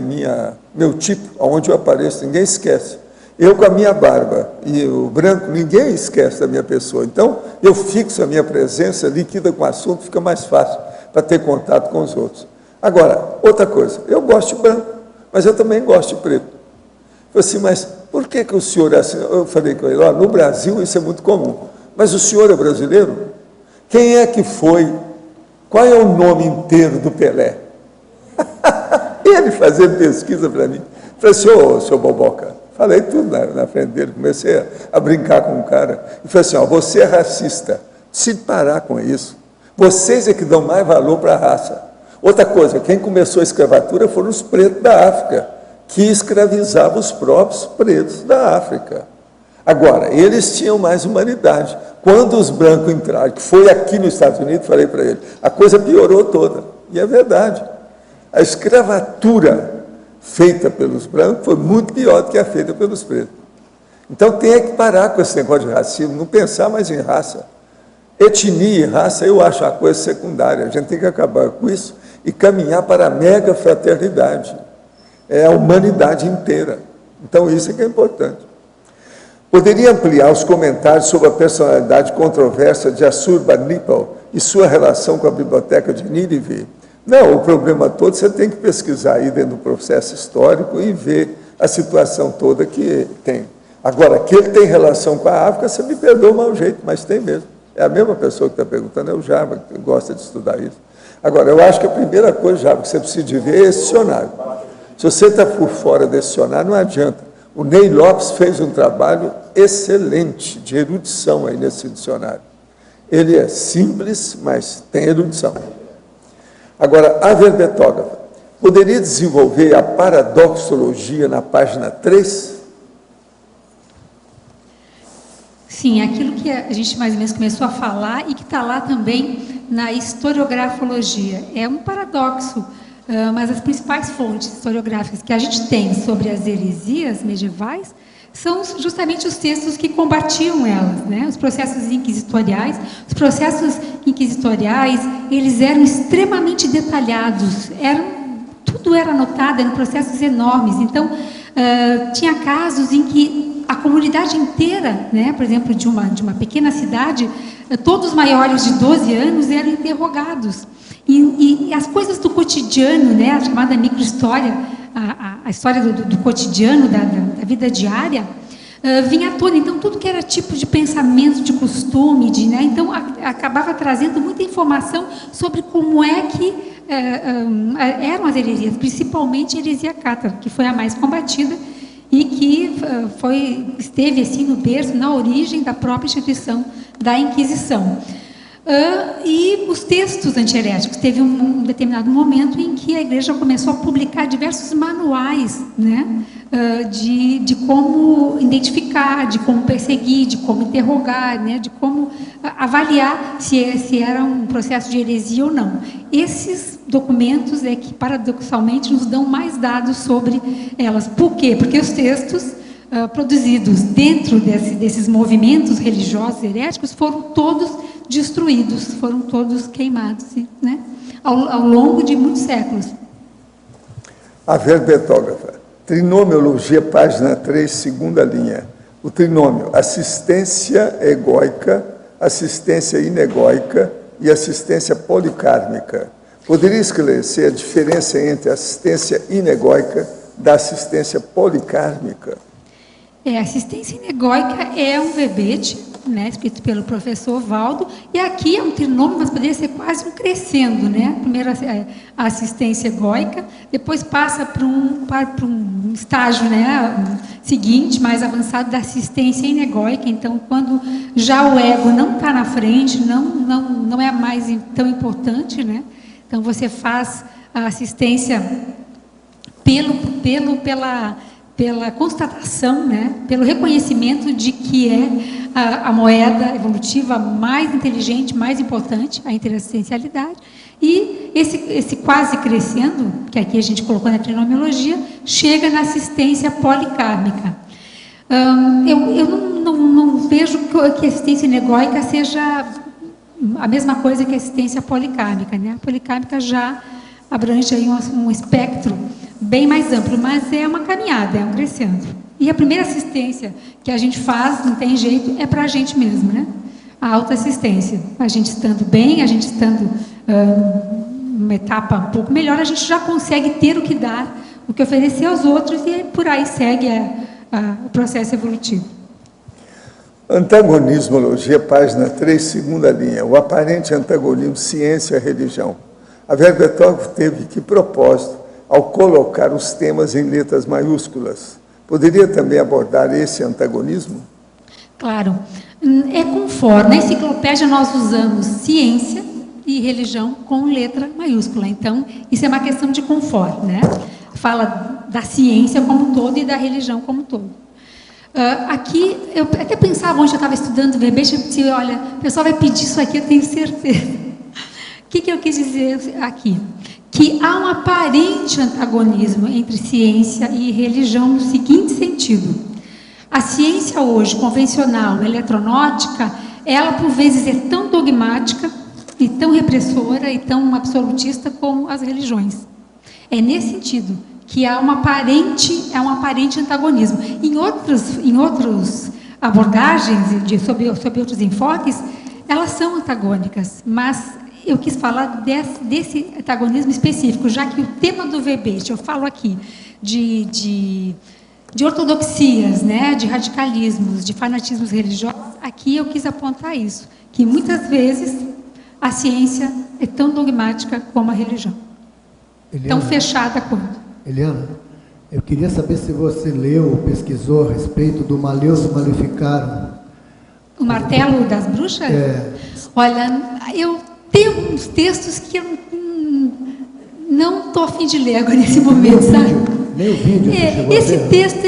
meu tipo, aonde eu apareço, ninguém esquece. Eu com a minha barba e o branco, ninguém esquece da minha pessoa. Então, eu fixo a minha presença, liquida com o assunto, fica mais fácil para ter contato com os outros. Agora, outra coisa, eu gosto de branco, mas eu também gosto de preto. Eu falei assim, mas por que o senhor é assim? Eu falei com ele, no Brasil isso é muito comum, mas o senhor é brasileiro? Quem é que foi? Qual é o nome inteiro do Pelé? Ele fazendo pesquisa para mim. Eu falei assim, seu Boboca, falei tudo na frente dele, comecei a brincar com o cara. E falei assim, você é racista, se parar com isso. Vocês é que dão mais valor para a raça. Outra coisa, quem começou a escravatura foram os pretos da África, que escravizavam os próprios pretos da África. Agora, eles tinham mais humanidade. Quando os brancos entraram, que foi aqui nos Estados Unidos, falei para ele, a coisa piorou toda. E é verdade. A escravatura feita pelos brancos foi muito pior do que a feita pelos pretos. Então, tem que parar com esse negócio de racismo, não pensar mais em raça. Etnia e raça, eu acho uma coisa secundária. A gente tem que acabar com isso e caminhar para a mega fraternidade. É a humanidade inteira. Então, isso é que é importante. Poderia ampliar os comentários sobre a personalidade controversa de Assurbanipal e sua relação com a biblioteca de Nínive? Não, o problema todo você tem que pesquisar aí dentro do processo histórico e ver a situação toda que tem. Agora, que ele tem relação com a África, você me perdoa o mau jeito, mas tem mesmo. É a mesma pessoa que está perguntando, é o Java, que gosta de estudar isso. Agora, eu acho que a primeira coisa, Java, que você precisa de ver é esse dicionário. Se você está por fora desse dicionário, não adianta. O Ney Lopes fez um trabalho excelente de erudição aí nesse dicionário. Ele é simples, mas tem erudição. Agora, a verbetógrafa, poderia desenvolver a paradoxologia na página 3? Sim, aquilo que a gente mais ou menos começou a falar e que está lá também na historiografologia. É um paradoxo, mas as principais fontes historiográficas que a gente tem sobre as heresias medievais são justamente os textos que combatiam elas, né? Os processos inquisitoriais. Os processos inquisitoriais, eles eram extremamente detalhados, tudo era anotado, eram processos enormes. Então, tinha casos em que a comunidade inteira, né, por exemplo, de uma pequena cidade, todos os maiores de 12 anos eram interrogados. E as coisas do cotidiano, né, a chamada microhistória, a história do cotidiano, da vida diária, vinha à tona. Então, tudo que era tipo de pensamento, de costume, né, então acabava trazendo muita informação sobre como é que eram as heresias, principalmente a heresia cátara, que foi a mais combatida e que esteve assim no berço, na origem da própria instituição da Inquisição. E os textos antiheréticos, teve um determinado momento em que a Igreja começou a publicar diversos manuais, né, de como identificar, de como perseguir, de como interrogar, né, de como avaliar se era um processo de heresia ou não. Esses documentos é que, paradoxalmente, nos dão mais dados sobre elas. Por quê? Porque os textos produzidos dentro desses movimentos religiosos heréticos foram todos destruídos, foram todos queimados, né, ao longo de muitos séculos. A verbetógrafa. Trinomiologia, página 3, segunda linha. O trinômio, assistência egóica, assistência inegóica e assistência policármica. Poderia esclarecer a diferença entre a assistência inegóica da assistência policármica? Assistência inegóica é um verbete, né, escrito pelo professor Valdo, e aqui é um trinômio, mas poderia ser quase um crescendo, né? Primeiro a assistência egóica, depois passa para um estágio, né, seguinte, mais avançado, da assistência inegóica. Então, quando já o ego não está na frente, não é mais tão importante, né? Então, você faz a assistência pela constatação, né, pelo reconhecimento de que é a moeda evolutiva mais inteligente, mais importante, a interassistencialidade, e esse quase crescendo, que aqui a gente colocou na trinomiologia, chega na assistência policármica. Eu não vejo que a assistência inegóica seja a mesma coisa que a assistência policármica, né? A policármica já abrange aí um espectro bem mais amplo, mas é uma caminhada, é um crescendo. E a primeira assistência que a gente faz, não tem jeito, é para a gente mesmo, né? A autoassistência. A gente estando bem, a gente estando numa etapa um pouco melhor, a gente já consegue ter o que dar, o que oferecer aos outros, e por aí segue o processo evolutivo. Antagonismologia, página 3, segunda linha. O aparente antagonismo ciência-religião. A verbetógrafa teve que propósito ao colocar os temas em letras maiúsculas. Poderia também abordar esse antagonismo? Claro. É conforme. Na enciclopédia nós usamos ciência e religião com letra maiúscula. Então, isso é uma questão de conforto, né? Fala da ciência como um todo e da religião como um todo. Aqui, eu até pensava, onde eu estava estudando verbete, eu disse, olha, o pessoal vai pedir isso aqui, eu tenho certeza. O que eu quis dizer aqui? Que há um aparente antagonismo entre ciência e religião no seguinte sentido. A ciência hoje, convencional, eletronótica, ela por vezes é tão dogmática e tão repressora e tão absolutista como as religiões. É nesse sentido que há um aparente antagonismo. Em outras abordagens, sob outros enfoques, elas são antagônicas, mas eu quis falar desse antagonismo específico, já que o tema do verbete, eu falo aqui de ortodoxias, né, de radicalismos, de fanatismos religiosos, aqui eu quis apontar isso, que muitas vezes a ciência é tão dogmática como a religião. Eliana, tão fechada quanto. Eliana, eu queria saber se você leu ou pesquisou a respeito do Malleus Maleficarum. O martelo das bruxas? Olha, eu tenho uns textos que eu não estou a fim de ler agora nesse momento, sabe? Nem o vídeo esse texto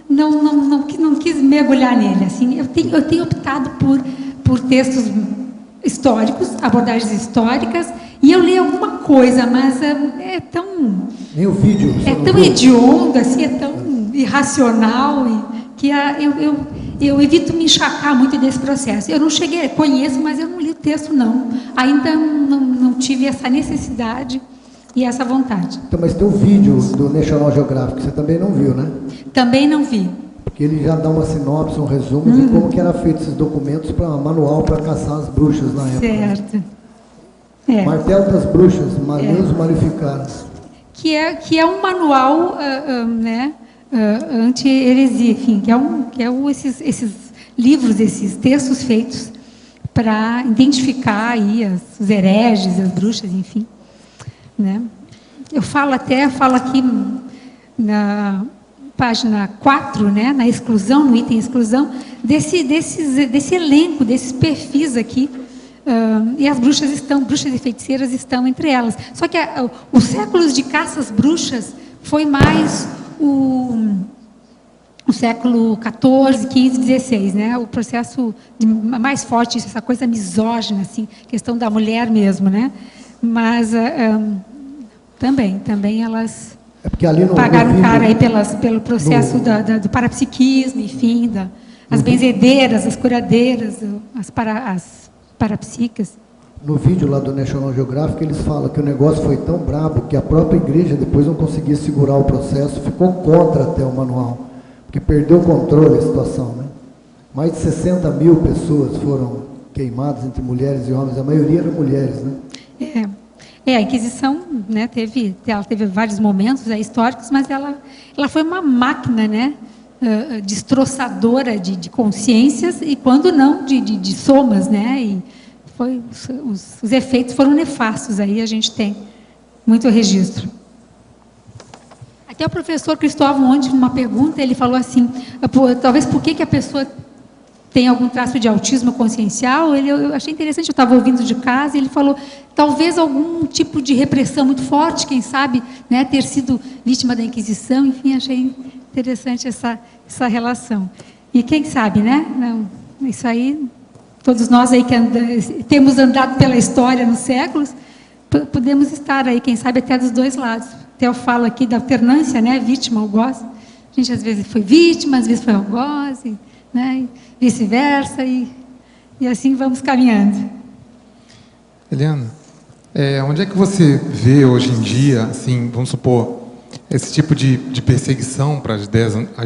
não quis mergulhar nele. Assim, eu tenho optado por textos históricos, abordagens históricas, e eu leio alguma coisa, mas é tão... Nem o vídeo. É tão hediondo, assim, é tão irracional, que eu evito me encharcar muito desse processo. Eu não cheguei, conheço, mas eu não li o texto, não. Ainda não tive essa necessidade e essa vontade. Então, mas tem um vídeo do National Geographic, você também não viu, né? Também não vi. Porque ele já dá uma sinopse, um resumo de como que era feito esses documentos para manual para caçar as bruxas na época. Certo. Martelo das Bruxas, Malleus Maleficarum. Que é um manual, né, anti-heresia, enfim, esses livros, esses textos feitos para identificar aí os hereges, as bruxas, enfim, né? Eu falo aqui na página 4, né, na exclusão, no item exclusão, desse elenco, desses perfis aqui, e as bruxas e feiticeiras estão entre elas. Só que os séculos de caça às bruxas foi mais o século XIV, XV, XVI, né? O processo mais forte, essa coisa misógina, assim, questão da mulher mesmo, né? Mas também elas porque ali pagaram caro aí pelo processo do parapsiquismo, enfim, as benzedeiras, as curadeiras, as parapsíquicas. No vídeo lá do National Geographic, eles falam que o negócio foi tão brabo que a própria igreja depois não conseguia segurar o processo, ficou contra até o manual, porque perdeu o controle da situação, né? Mais de 60 mil pessoas foram queimadas entre mulheres e homens, a maioria eram mulheres, né? A Inquisição, né, ela teve vários momentos históricos, mas ela foi uma máquina, né, destroçadora de consciências e, quando não, de somas, né? E os efeitos foram nefastos, aí a gente tem muito registro. Até o professor Cristóvão, ontem, numa pergunta, ele falou assim, talvez por que a pessoa tem algum traço de autismo consciencial. Eu achei interessante, eu estava ouvindo de casa, e ele falou, talvez algum tipo de repressão muito forte, quem sabe, né, ter sido vítima da Inquisição, enfim, achei interessante essa relação. E quem sabe, né, não, isso aí, todos nós aí que temos andado pela história nos séculos, podemos estar aí, quem sabe, até dos dois lados. Até eu falo aqui da alternância, né, vítima, algoz. A gente às vezes foi vítima, às vezes foi algoz, né, e vice-versa, e assim vamos caminhando. Eliana, onde é que você vê hoje em dia, assim, vamos supor, esse tipo de perseguição para as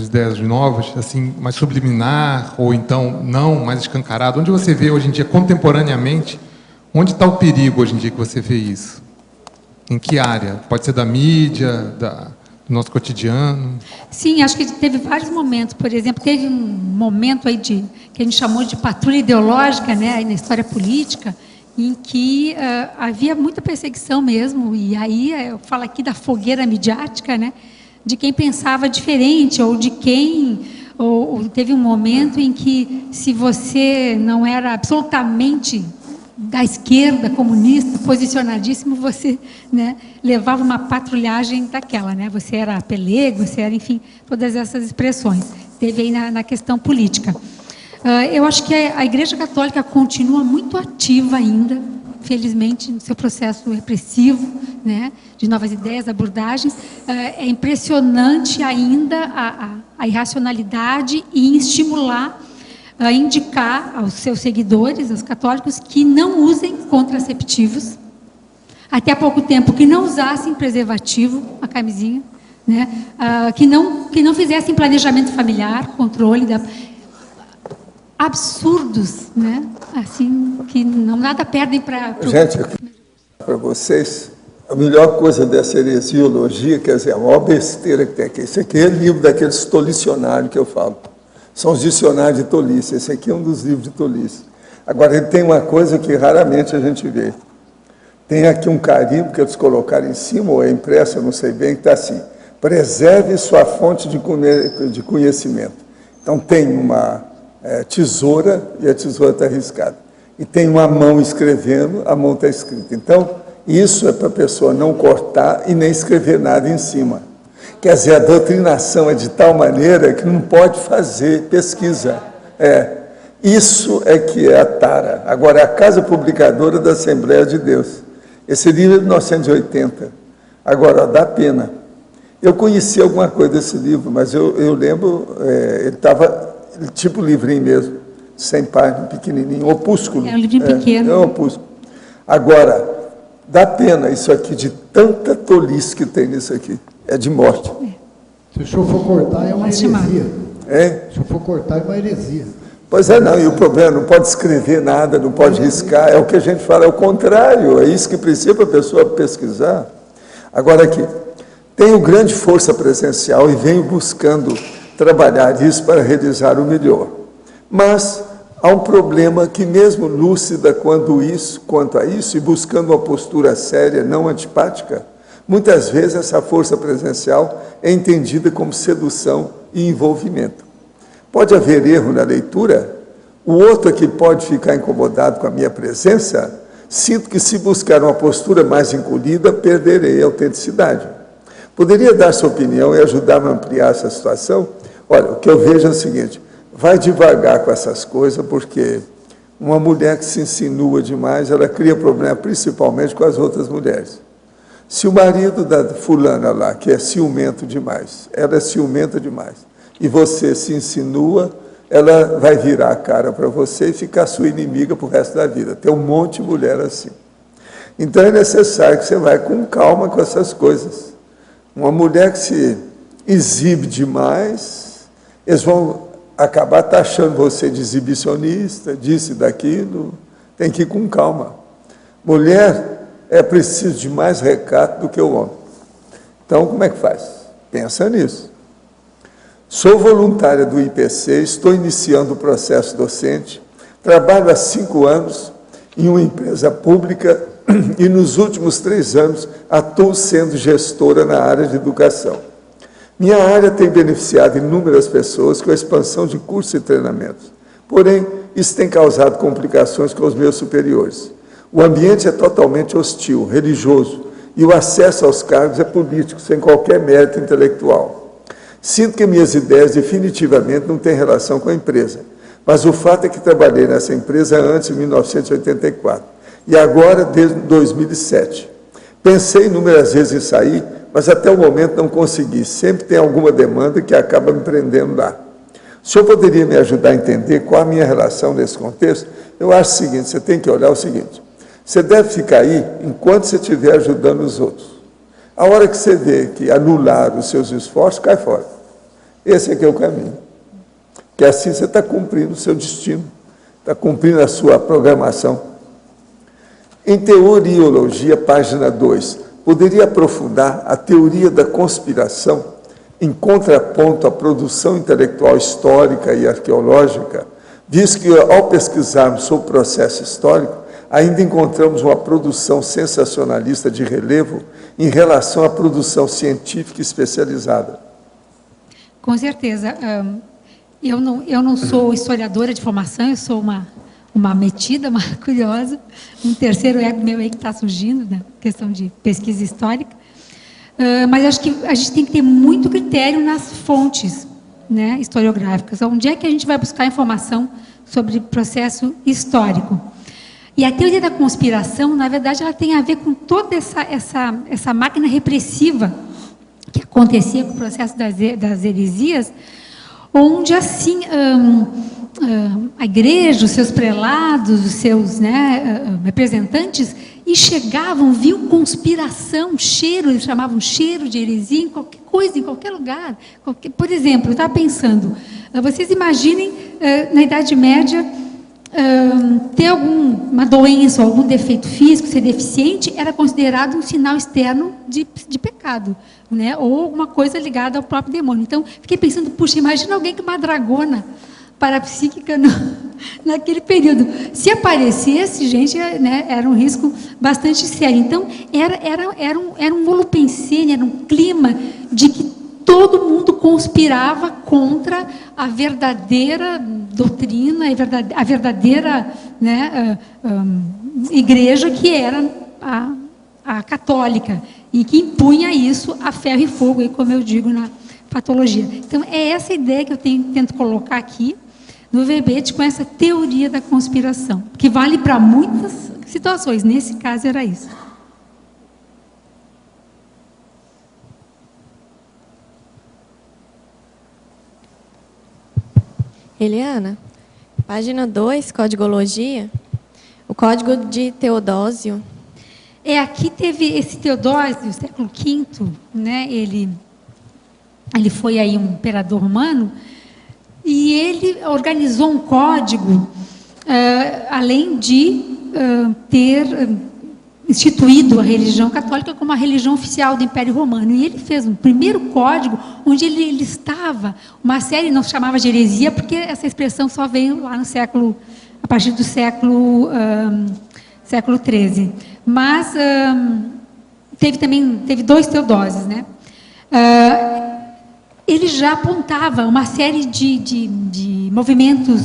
ideias novas, assim, mais subliminar, ou então não, mais escancarado? Onde você vê hoje em dia, contemporaneamente, onde está o perigo hoje em dia que você vê isso? Em que área? Pode ser da mídia, do nosso cotidiano? Sim, acho que teve vários momentos. Por exemplo, teve um momento aí que a gente chamou de patrulha ideológica, né, aí na história política, em que havia muita perseguição mesmo, e aí eu falo aqui da fogueira midiática, né, de quem pensava diferente, ou de quem... Ou teve um momento em que, se você não era absolutamente da esquerda, comunista, posicionadíssimo, você, né, levava uma patrulhagem daquela, né? Você era pelego, você era, enfim, todas essas expressões. Teve aí na questão política. Eu acho que a Igreja Católica continua muito ativa ainda, felizmente, no seu processo repressivo, né, de novas ideias, abordagens. É impressionante ainda a irracionalidade em estimular, a indicar aos seus seguidores, aos católicos, que não usem contraceptivos, até há pouco tempo, que não usassem preservativo, a camisinha, né? Que não fizessem planejamento familiar, controle absurdos, né? Assim, que nada perdem para... Gente, para vocês, a melhor coisa dessa heresiologia, quer dizer, a maior besteira que tem aqui, esse aqui é livro daqueles tolicionários que eu falo. São os dicionários de tolice. Esse aqui é um dos livros de tolice. Agora, ele tem uma coisa que raramente a gente vê. Tem aqui um carimbo que eles colocaram em cima, ou é impresso, eu não sei bem, que está assim: preserve sua fonte de conhecimento. Então, tem uma tesoura, e a tesoura está riscada. E tem uma mão escrevendo, a mão está escrita. Então, isso é para a pessoa não cortar e nem escrever nada em cima. Quer dizer, a doutrinação é de tal maneira que não pode fazer pesquisa. Isso é que é a tara. Agora, é a Casa Publicadora da Assembleia de Deus. Esse livro é de 1980. Agora, dá pena. Eu conheci alguma coisa desse livro, mas eu lembro, ele estava tipo livrinho mesmo, 100 páginas, pequenininho, opúsculo. É um livrinho pequeno. É um opúsculo. Agora, dá pena isso aqui, de tanta tolice que tem nisso aqui. É de morte. Se o senhor for cortar, é uma heresia. Se o senhor for cortar, é uma heresia. Pois é, não. E o problema, não pode escrever nada, não pode riscar. É o que a gente fala, é o contrário. É isso que precisa a pessoa pesquisar. Agora aqui, tenho grande força presencial e venho buscando trabalhar isso para realizar o melhor. Mas há um problema que, mesmo lúcida quanto a isso, e buscando uma postura séria, não antipática, muitas vezes essa força presencial é entendida como sedução e envolvimento. Pode haver erro na leitura, o outro que pode ficar incomodado com a minha presença, sinto que, se buscar uma postura mais encolhida, perderei a autenticidade. Poderia dar sua opinião e ajudar-me a ampliar essa situação? Olha, o que eu vejo é o seguinte, vai devagar com essas coisas, porque uma mulher que se insinua demais, ela cria problema principalmente com as outras mulheres. Se o marido da fulana lá, que é ciumento demais, ela é ciumenta demais, e você se insinua, ela vai virar a cara para você e ficar sua inimiga para o resto da vida. Tem um monte de mulher assim. Então é necessário que você vá com calma com essas coisas. Uma mulher que se exibe demais, eles vão acabar taxando você de exibicionista, disso e daquilo. Tem que ir com calma. Mulher é preciso de mais recato do que o homem. Então, como é que faz? Pensa nisso. Sou voluntária do IPC, estou iniciando o processo docente, trabalho há 5 anos em uma empresa pública e nos últimos 3 anos atuo sendo gestora na área de educação. Minha área tem beneficiado inúmeras pessoas com a expansão de cursos e treinamentos. Porém, isso tem causado complicações com os meus superiores. O ambiente é totalmente hostil, religioso, e o acesso aos cargos é político, sem qualquer mérito intelectual. Sinto que minhas ideias definitivamente não têm relação com a empresa, mas o fato é que trabalhei nessa empresa antes de 1984, e agora desde 2007. Pensei inúmeras vezes em sair, mas até o momento não consegui. Sempre tem alguma demanda que acaba me prendendo lá. O senhor poderia me ajudar a entender qual a minha relação nesse contexto? Eu acho o seguinte, você tem que olhar o seguinte, você deve ficar aí enquanto você estiver ajudando os outros. A hora que você vê que anular os seus esforços, cai fora. Esse aqui é o caminho. Que assim você está cumprindo o seu destino, está cumprindo a sua programação. Em Teoriologia, página 2, poderia aprofundar a teoria da conspiração em contraponto à produção intelectual histórica e arqueológica, visto que, ao pesquisarmos sobre o processo histórico, ainda encontramos uma produção sensacionalista de relevo em relação à produção científica especializada. Com certeza. Eu não sou historiadora de formação, eu sou uma metida, uma curiosa, um terceiro ego meu aí que está surgindo, na questão de pesquisa histórica. Mas acho que a gente tem que ter muito critério nas fontes, né, historiográficas. Onde é que a gente vai buscar informação sobre processo histórico? E a teoria da conspiração, na verdade, ela tem a ver com toda essa máquina repressiva que acontecia com o processo das heresias, onde, assim, a igreja, os seus prelados, os seus, né, representantes, e chegavam, viam conspiração, cheiro, eles chamavam cheiro de heresia em qualquer coisa, em qualquer lugar. Por exemplo, eu estava pensando, vocês imaginem, na Idade Média, ter alguma doença ou algum defeito físico, ser deficiente, era considerado um sinal externo de pecado, né? Ou alguma coisa ligada ao próprio demônio. Então, fiquei pensando, puxa, imagina alguém com uma dragona parapsíquica naquele período. Se aparecesse, gente, né, era um risco bastante sério. Então, era um volupense, era um clima de que todo mundo conspirava contra a verdadeira doutrina, a verdadeira, né, igreja, que era a católica, e que impunha isso a ferro e fogo, aí, como eu digo na patologia. Então, é essa ideia que eu tento colocar aqui no verbete, com essa teoria da conspiração, que vale para muitas situações. Nesse caso, era isso. Eliana, página 2, Códigologia, o Código de Teodósio. Aqui teve esse Teodósio, século V, né? Ele foi aí um imperador romano, e ele organizou um código, além de ter instituído a religião católica como a religião oficial do Império Romano. E ele fez um primeiro código onde ele listava uma série, não se chamava de heresia, porque essa expressão só veio lá a partir do século XIII. Mas teve 2 Teodósios, né? Ele já apontava uma série de movimentos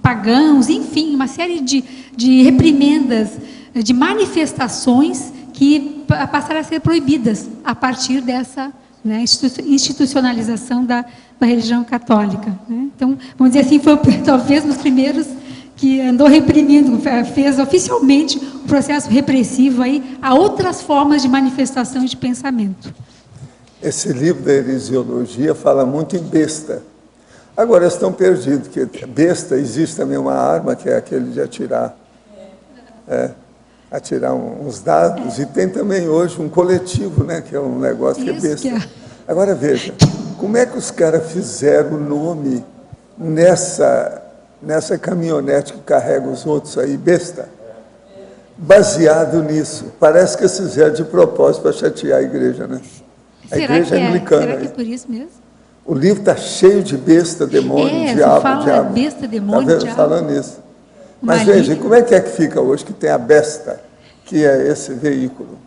pagãos, enfim, uma série de reprimendas, de manifestações que passaram a ser proibidas a partir dessa, né, institucionalização da religião católica, né? Então, vamos dizer assim, foi talvez um dos primeiros que andou reprimindo, fez oficialmente o processo repressivo aí a outras formas de manifestação e de pensamento. Esse livro da heresiologia fala muito em besta. Agora estão perdidos, porque besta existe também uma arma que é aquele de atirar. Atirar uns dados, e tem também hoje um coletivo, né, que é um negócio que é besta. Agora veja, como é que os caras fizeram o nome nessa caminhonete que carrega os outros aí, besta? Baseado nisso. Parece que eles fizeram de propósito para chatear a igreja, né? A igreja anglicana. Será que é por isso mesmo? O livro está cheio de besta, demônio, diabo. Besta, demônio, diabo. Falando isso. Mas veja, como é que fica hoje que tem a besta, que é esse veículo?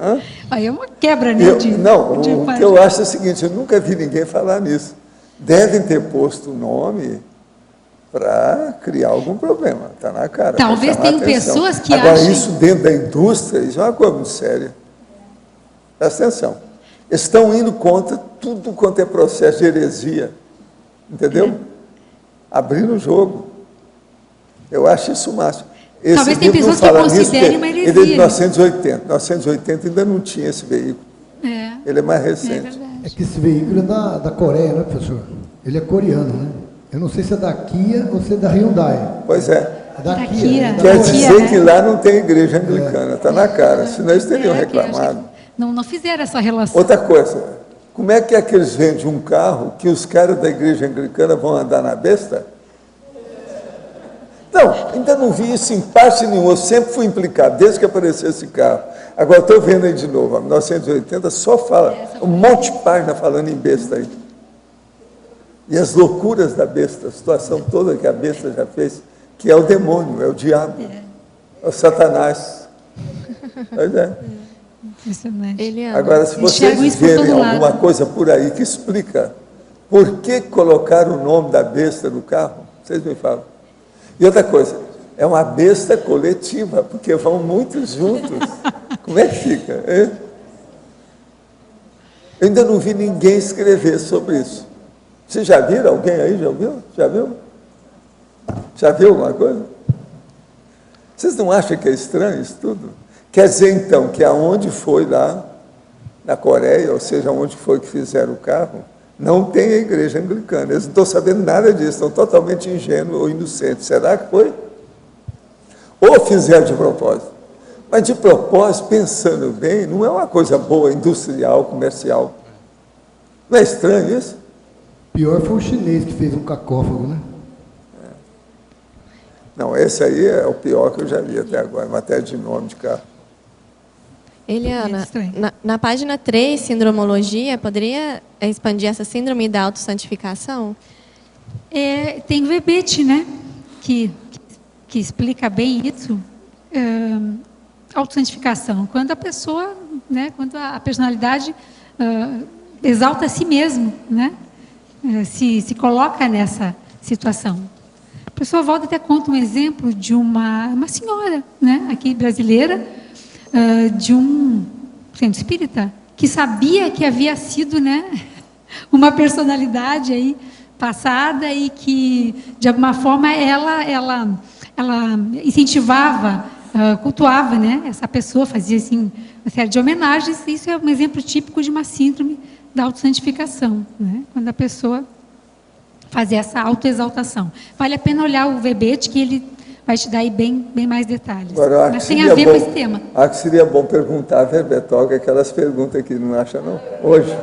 Hã? Aí é uma quebra, né? O que eu acho é o seguinte, eu nunca vi ninguém falar nisso. Devem ter posto o nome para criar algum problema, está na cara. Talvez tenham pessoas que Agora, achem... isso dentro da indústria, isso é uma coisa muito séria. Presta atenção. Estão indo contra tudo quanto é processo de heresia. Entendeu? Abrindo o jogo. Eu acho isso o máximo. Talvez tem pessoas que considerem uma heresia. Ele é de 1980. 1980 ainda não tinha esse veículo. Ele é mais recente. É que esse veículo é da Coreia, né, professor? Ele é coreano, né? Eu não sei se é da Kia ou se é da Hyundai. Pois é. É da Kia. Quer dizer que lá não tem igreja anglicana. Está na cara. Senão eles teriam reclamado. Não fizeram essa relação. Outra coisa, como é que eles vendem um carro que os caras da igreja anglicana vão andar na besta? Não, ainda não vi isso em parte nenhuma. Eu sempre fui implicado, desde que apareceu esse carro. Agora estou vendo aí de novo, a 1980 só fala, um monte de página falando em besta aí. E as loucuras da besta, a situação toda que a besta já fez, que é o demônio, é o diabo, é o Satanás. Pois é. Agora, se vocês verem alguma coisa por aí que explica por que colocaram o nome da besta no carro, vocês me falam. E outra coisa, é uma besta coletiva, porque vão muitos juntos. Como é que fica? Hein? Eu ainda não vi ninguém escrever sobre isso. Vocês já viram? Alguém aí já ouviu? Já viu? Já viu alguma coisa? Vocês não acham que é estranho isso tudo? Quer dizer, então, que aonde foi lá, na Coreia, ou seja, onde foi que fizeram o carro, não tem a igreja anglicana. Eles não estão sabendo nada disso, estão totalmente ingênuos ou inocentes. Será que foi? Ou fizeram de propósito? Mas de propósito, pensando bem, não é uma coisa boa, industrial, comercial. Não é estranho isso? Pior foi o chinês que fez um cacófago, né? Não, esse aí é o pior que eu já vi até agora, em matéria de nome de carro. Eliana, na página 3, Sindromologia, poderia expandir essa síndrome da autossantificação? Tem o verbete, né? Que explica bem isso. Autossantificação. Quando a pessoa, né? Quando a personalidade exalta a si mesmo, né? Se coloca nessa situação. A pessoa volta até conta um exemplo de uma senhora, né? Aqui brasileira, de um centro espírita, que sabia que havia sido, né, uma personalidade aí passada e que, de alguma forma, ela incentivava, cultuava, né, essa pessoa, fazia assim, uma série de homenagens. Isso é um exemplo típico de uma síndrome da autossantificação, né, quando a pessoa faz essa autoexaltação. Vale a pena olhar o verbete, que ele vai te dar aí bem mais detalhes. Agora, mas tem a ver com esse tema. Acho que seria bom perguntar a Verbetoga aquelas perguntas que não acha, não? Hoje.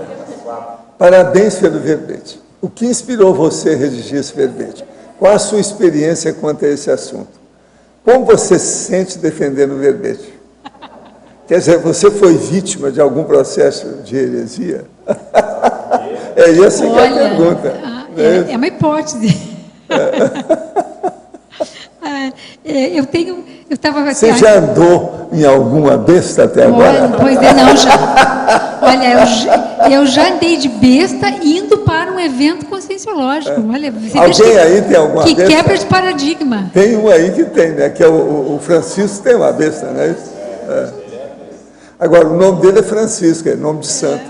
Parabéns pelo verbete. O que inspirou você a redigir esse verbete? Qual a sua experiência quanto a esse assunto? Como você se sente defendendo o verbete? Quer dizer, você foi vítima de algum processo de heresia? É essa que é a pergunta. É uma hipótese. Você já andou em alguma besta até agora? Pois é, não, já. Olha, eu já andei de besta indo para um evento conscienciológico. Olha, alguém aí tem alguma besta? Que quebra de paradigma. Tem um aí que tem, né? Que é o Francisco tem uma besta, não é isso? Agora, o nome dele é Francisco, é nome de santo.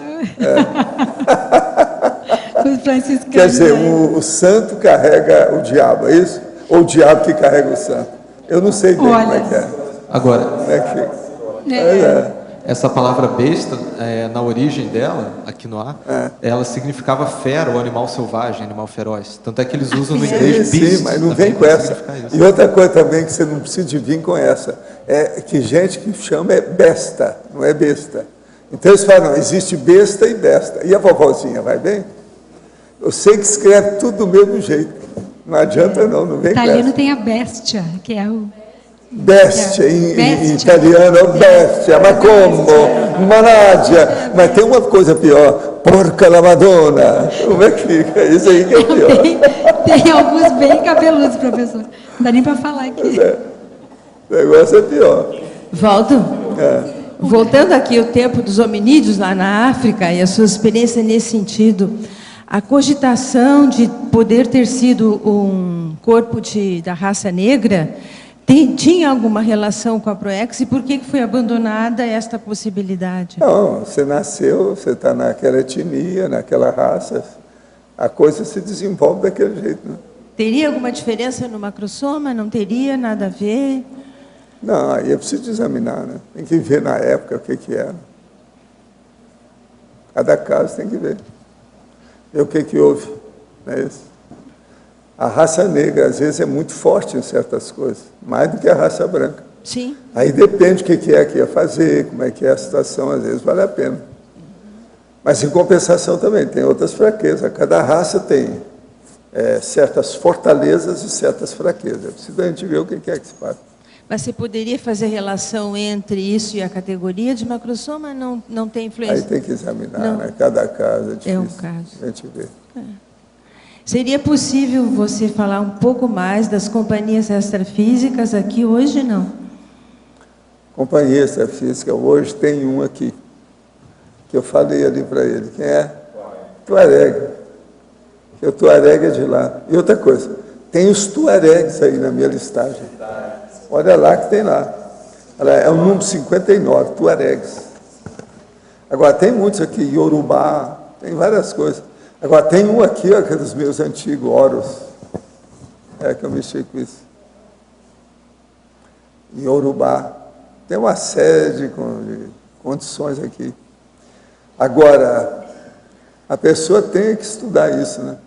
Os franciscanos. Quer dizer, o santo carrega o diabo, é isso? Ou o diabo que carrega o santo? Eu não sei bem como é que é. Agora, Como é que fica? essa palavra besta, na origem dela, aqui no ar, ela significava fera, ou animal selvagem, animal feroz. Tanto é que eles usam no inglês beast. Sim, mas não vem com essa. E outra coisa também que você não precisa de vir com essa, é que gente que chama é besta, não é besta. Então eles falam, não, existe besta e besta. E a vovozinha, vai bem? Eu sei que escreve tudo do mesmo jeito. Não adianta não vem com essa. Italiano tem a bestia, que é o... Bestia, em italiano é bestia, ma como, manadia, mas tem uma coisa pior, porca la Madonna, como é que fica? Isso aí que é pior. Tem alguns bem cabeludos, professor, não dá nem para falar aqui. O negócio é pior. Valdo, voltando aqui ao tempo dos hominídeos lá na África e a sua experiência nesse sentido, a cogitação de poder ter sido um corpo da raça negra tinha alguma relação com a PROEX e por que foi abandonada esta possibilidade? Não, você nasceu, você está naquela etnia, naquela raça, a coisa se desenvolve daquele jeito. Né? Teria alguma diferença no macrossoma? Não teria nada a ver? Não, aí é preciso examinar, né? Tem que ver na época o que era. Cada caso tem que ver. Ver o que houve, não é isso? A raça negra, às vezes, é muito forte em certas coisas, mais do que a raça branca. Sim. Aí depende o que é que ia fazer, como é que é a situação, às vezes vale a pena. Mas, em compensação, também tem outras fraquezas. Cada raça tem certas fortalezas e certas fraquezas. É preciso a gente ver o que é que se passa. Mas você poderia fazer relação entre isso e a categoria de macrossoma? Não tem influência? Aí tem que examinar, né? Cada caso é difícil. É um caso. A gente vê. Seria possível você falar um pouco mais das companhias extrafísicas aqui hoje, não? Companhia extrafísica, hoje tem um aqui, que eu falei ali para ele. Quem é? Tuareg. O Tuareg é de lá. E outra coisa, tem os Tuaregs aí na minha listagem. Olha lá que tem lá. É o número 59, Tuaregs. Agora, tem muitos aqui, Yorubá, tem várias coisas. Agora, tem um aqui, ó, que é dos meus antigos, Horus. Que eu mexi com isso. Yorubá. Tem uma série de condições aqui. Agora, a pessoa tem que estudar isso, né?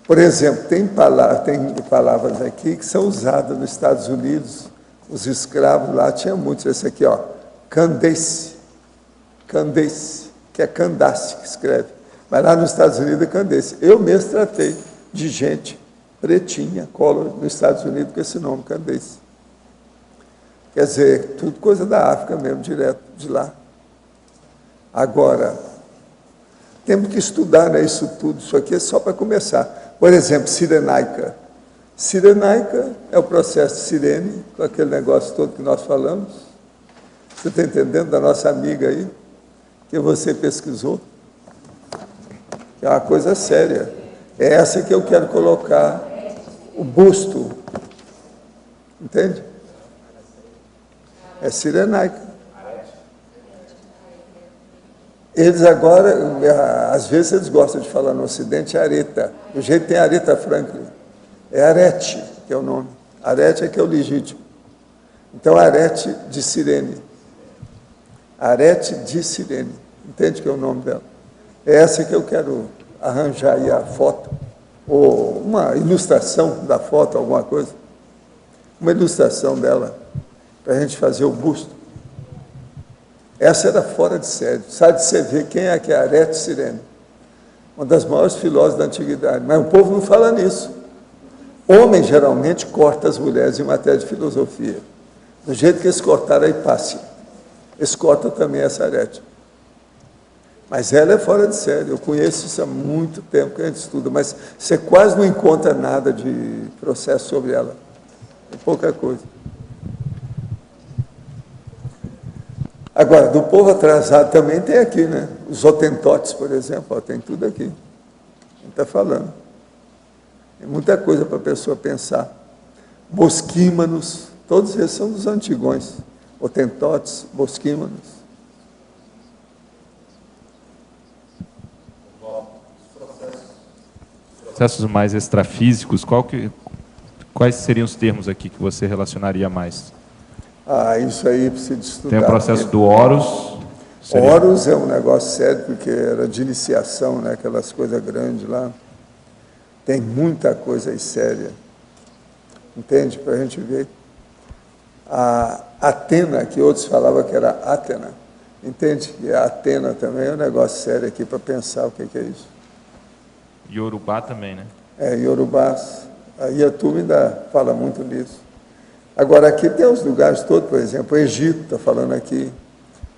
Por exemplo, tem palavras aqui que são usadas nos Estados Unidos, os escravos lá tinham muitos. Esse aqui, ó, Candace, que é Candace que escreve. Mas lá nos Estados Unidos é Candace. Eu mesmo tratei de gente pretinha, color, nos Estados Unidos com esse nome, Candace. Quer dizer, tudo coisa da África mesmo, direto de lá. Agora, temos que estudar, né, isso tudo. Isso aqui é só para começar. Por exemplo, Cirenaica. Cirenaica é o processo de Cirene, com aquele negócio todo que nós falamos. Você está entendendo da nossa amiga aí? Que você pesquisou? É uma coisa séria. É essa que eu quero colocar o busto. Entende? É Cirenaica. Eles agora, às vezes eles gostam de falar no Ocidente, areta. Do jeito que tem Aretha Franklin. É arete, que é o nome. Arete é que é o legítimo. Então, arete de Cirene. Arete de Cirene. Entende que é o nome dela? É essa que eu quero arranjar aí a foto, ou uma ilustração da foto, alguma coisa. Uma ilustração dela, para a gente fazer o busto. Essa era fora de série. Sabe, você vê quem é que é Arete Cirene? Uma das maiores filósofas da antiguidade. Mas o povo não fala nisso. Homem, geralmente, corta as mulheres em matéria de filosofia. Do jeito que eles cortaram a Hipácia. Eles cortam também essa Arete. Mas ela é fora de série. Eu conheço isso há muito tempo que a gente estuda, mas você quase não encontra nada de processo sobre ela. É pouca coisa. Agora, do povo atrasado também tem aqui, né? Os Hotentotes, por exemplo, ó, tem tudo aqui. A gente está falando. Tem muita coisa para a pessoa pensar. Bosquímanos, todos esses são dos antigões. Hotentotes, Bosquímanos. processos mais extrafísicos, quais seriam os termos aqui que você relacionaria mais? Isso aí precisa estudar. Tem o processo do Horus. Horus é um negócio sério, porque era de iniciação, né? Aquelas coisas grandes lá. Tem muita coisa aí séria. Entende? Para a gente ver. A Atena, que outros falavam que era Atena. Entende? E a Atena também é um negócio sério aqui para pensar o que é isso. Yorubá também, né? Yorubás. A Iatumi ainda fala muito nisso. Agora, aqui tem os lugares todos, por exemplo, o Egito, está falando aqui.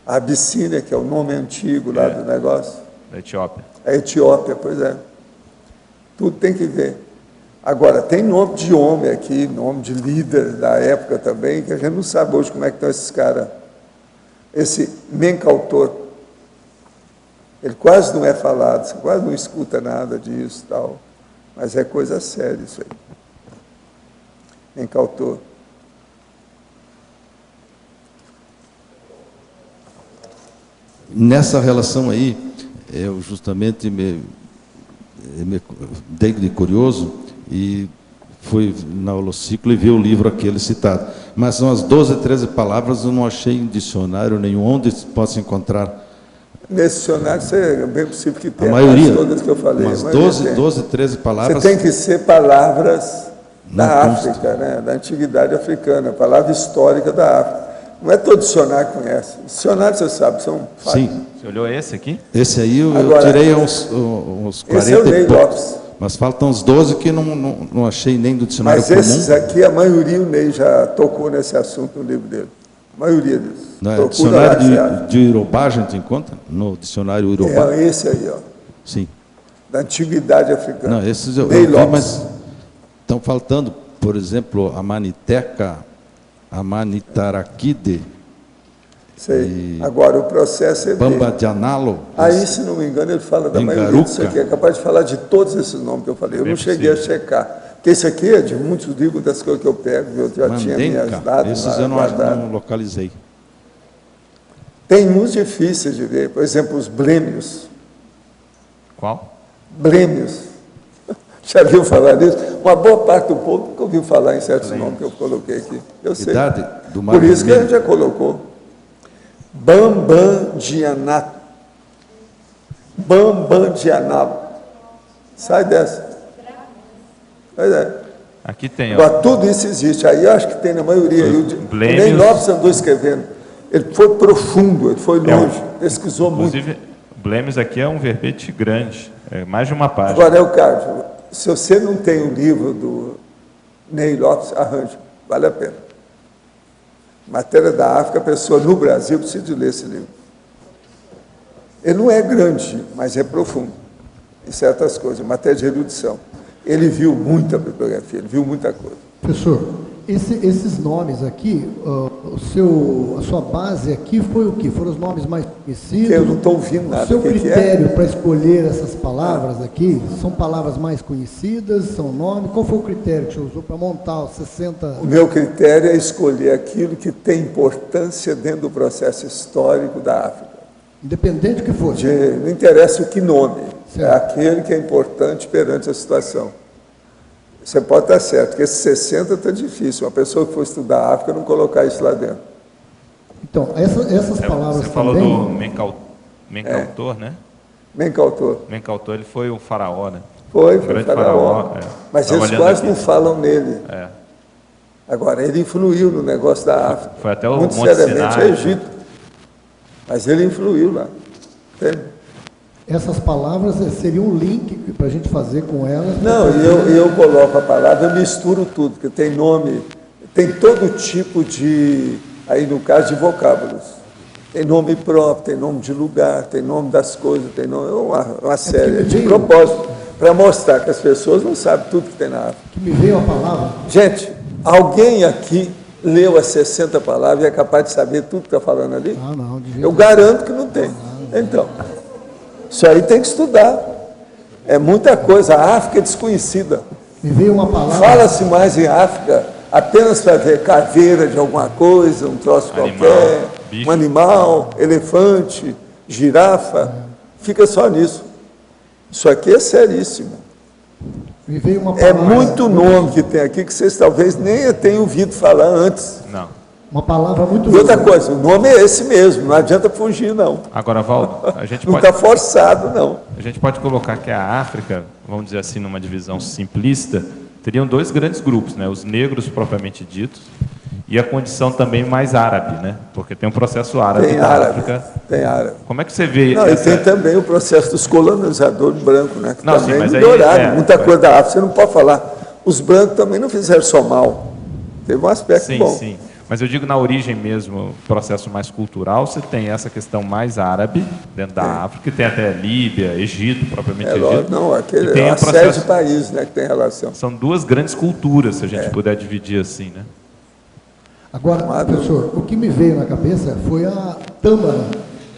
A Abissínia, que é o nome antigo lá do negócio. Da Etiópia. A Etiópia, pois é. Tudo tem que ver. Agora, tem nome de homem aqui, nome de líder da época também, que a gente não sabe hoje como é que estão esses caras. Esse Menkautor, ele quase não é falado, você quase não escuta nada disso e tal, mas é coisa séria isso aí. Menkautor. Nessa relação aí, eu justamente me dei de curioso e fui na Holociclo e vi o livro aquele citado. Mas são as 12, 13 palavras, eu não achei em dicionário nenhum onde possa encontrar. Nesse dicionário, é bem possível que tenha a maioria, todas que eu falei. umas 12, 13 palavras. Você tem que ser palavras da África, né? Da antiguidade africana, palavra histórica da África. Não é todo dicionário que conhece. Dicionário, você sabe, são fatos. Sim. Você olhou esse aqui? Esse aí eu tirei uns 40 esse é o Ney Lopes. Mas faltam uns 12 que não achei nem do dicionário comum. Mas esses aqui, a maioria, o Ney já tocou nesse assunto no livro dele. A maioria deles. Não, é dicionário de Urubá, a gente encontra? No dicionário Urubá? É esse aí, ó. Sim. Da antiguidade africana. Não, esses eu vi, mas estão faltando, por exemplo, a Maniteca, a Manitarakide. Sei. Agora, o processo é Bamba de Analo. Aí, se não me engano, ele fala da maioria disso aqui. É capaz de falar de todos esses nomes que eu falei. Eu não cheguei a checar. Porque esse aqui é de muitos livros das coisas que eu pego, eu já tinha minhas datas. Esses eu não localizei. Tem muitos difíceis de ver. Por exemplo, os blêmios. Qual? Blêmios. Já viu falar disso? Uma boa parte do povo nunca ouviu falar em certos nomes que eu coloquei aqui. Eu sei. Por isso que a gente já colocou. Bambandianato. Bambandianalo. Sai dessa. Pois é. Aqui tem, agora, tudo isso existe. Aí eu acho que tem na maioria. O Ney Lopes andou escrevendo. Ele foi profundo, ele foi longe, pesquisou muito. Inclusive, blêmios aqui é um verbete grande, é mais de uma página. Agora, é o caso, se você não tem o livro do Ney Lopes, arranja, vale a pena. Matéria da África, a pessoa no Brasil precisa de ler esse livro. Ele não é grande, mas é profundo em certas coisas, matéria de erudição. Ele viu muita bibliografia, ele viu muita coisa. Professor, esses nomes aqui, a sua base aqui foi o quê? Foram os nomes mais conhecidos? Que eu não estou ouvindo nada. O seu critério para escolher essas palavras aqui, são palavras mais conhecidas, são nomes? Qual foi o critério que você usou para montar os 60? O meu critério é escolher aquilo que tem importância dentro do processo histórico da África. Independente do que for. Não interessa o que nome, certo. É aquele que é importante perante a situação. Você pode estar certo, que esses 60 está difícil. Uma pessoa que for estudar a África não colocar isso lá dentro. Então, essas palavras você falou também... do Menkautor, né? Menkautor. Menkautor, ele foi o faraó, né? Foi o faraó. Mas eles quase não falam nele. É. Agora, ele influiu no negócio da África. Foi até o muito Monte seriamente Sinai, o Egito. Mas ele influiu lá. Entende? Essas palavras seriam um link para a gente fazer com elas? Não, eu coloco a palavra, eu misturo tudo, porque tem nome, tem todo tipo de, aí no caso de vocábulos. Tem nome próprio, tem nome de lugar, tem nome das coisas, tem nome, uma série de propósito, para mostrar que as pessoas não sabem tudo que tem na África. Que me veio a palavra. Gente, alguém aqui leu as 60 palavras e é capaz de saber tudo que está falando ali? Ah, não, de jeito eu garanto que não tem. Então... Isso aí tem que estudar. É muita coisa. A África é desconhecida. Me veio uma palavra. Fala-se mais em África apenas para ver caveira de alguma coisa, um troço qualquer, bicho. Um animal, elefante, girafa. Fica só nisso. Isso aqui é seríssimo. Me veio uma É palavra, muito nome que tem aqui que vocês talvez nem tenham ouvido falar antes. Não. uma palavra muito E outra coisa, o nome é esse mesmo, não adianta fugir, não. Agora, Valdo, a gente Não pode... está forçado, não. A gente pode colocar que a África, vamos dizer assim, numa divisão simplista, teriam dois grandes grupos, né? Os negros propriamente ditos e a condição também mais árabe, né? Porque tem um processo árabe Tem da árabe, África. tem árabe. Como é que você vê Não, essa... e tem também o processo dos colonizadores brancos, né? Que Não, também sim, mas aí, melhoraram muita coisa da África. Você não pode falar. Os brancos também não fizeram só mal. Teve um aspecto sim, bom. Sim. Mas eu digo na origem mesmo, processo mais cultural, você tem essa questão mais árabe dentro da África, e tem até Líbia, Egito, propriamente Egito. Não, aquele tem é uma série de países, né, que tem relação. São duas grandes culturas, se a gente puder dividir assim, né? Agora, professor, o que me veio na cabeça foi a tâmara,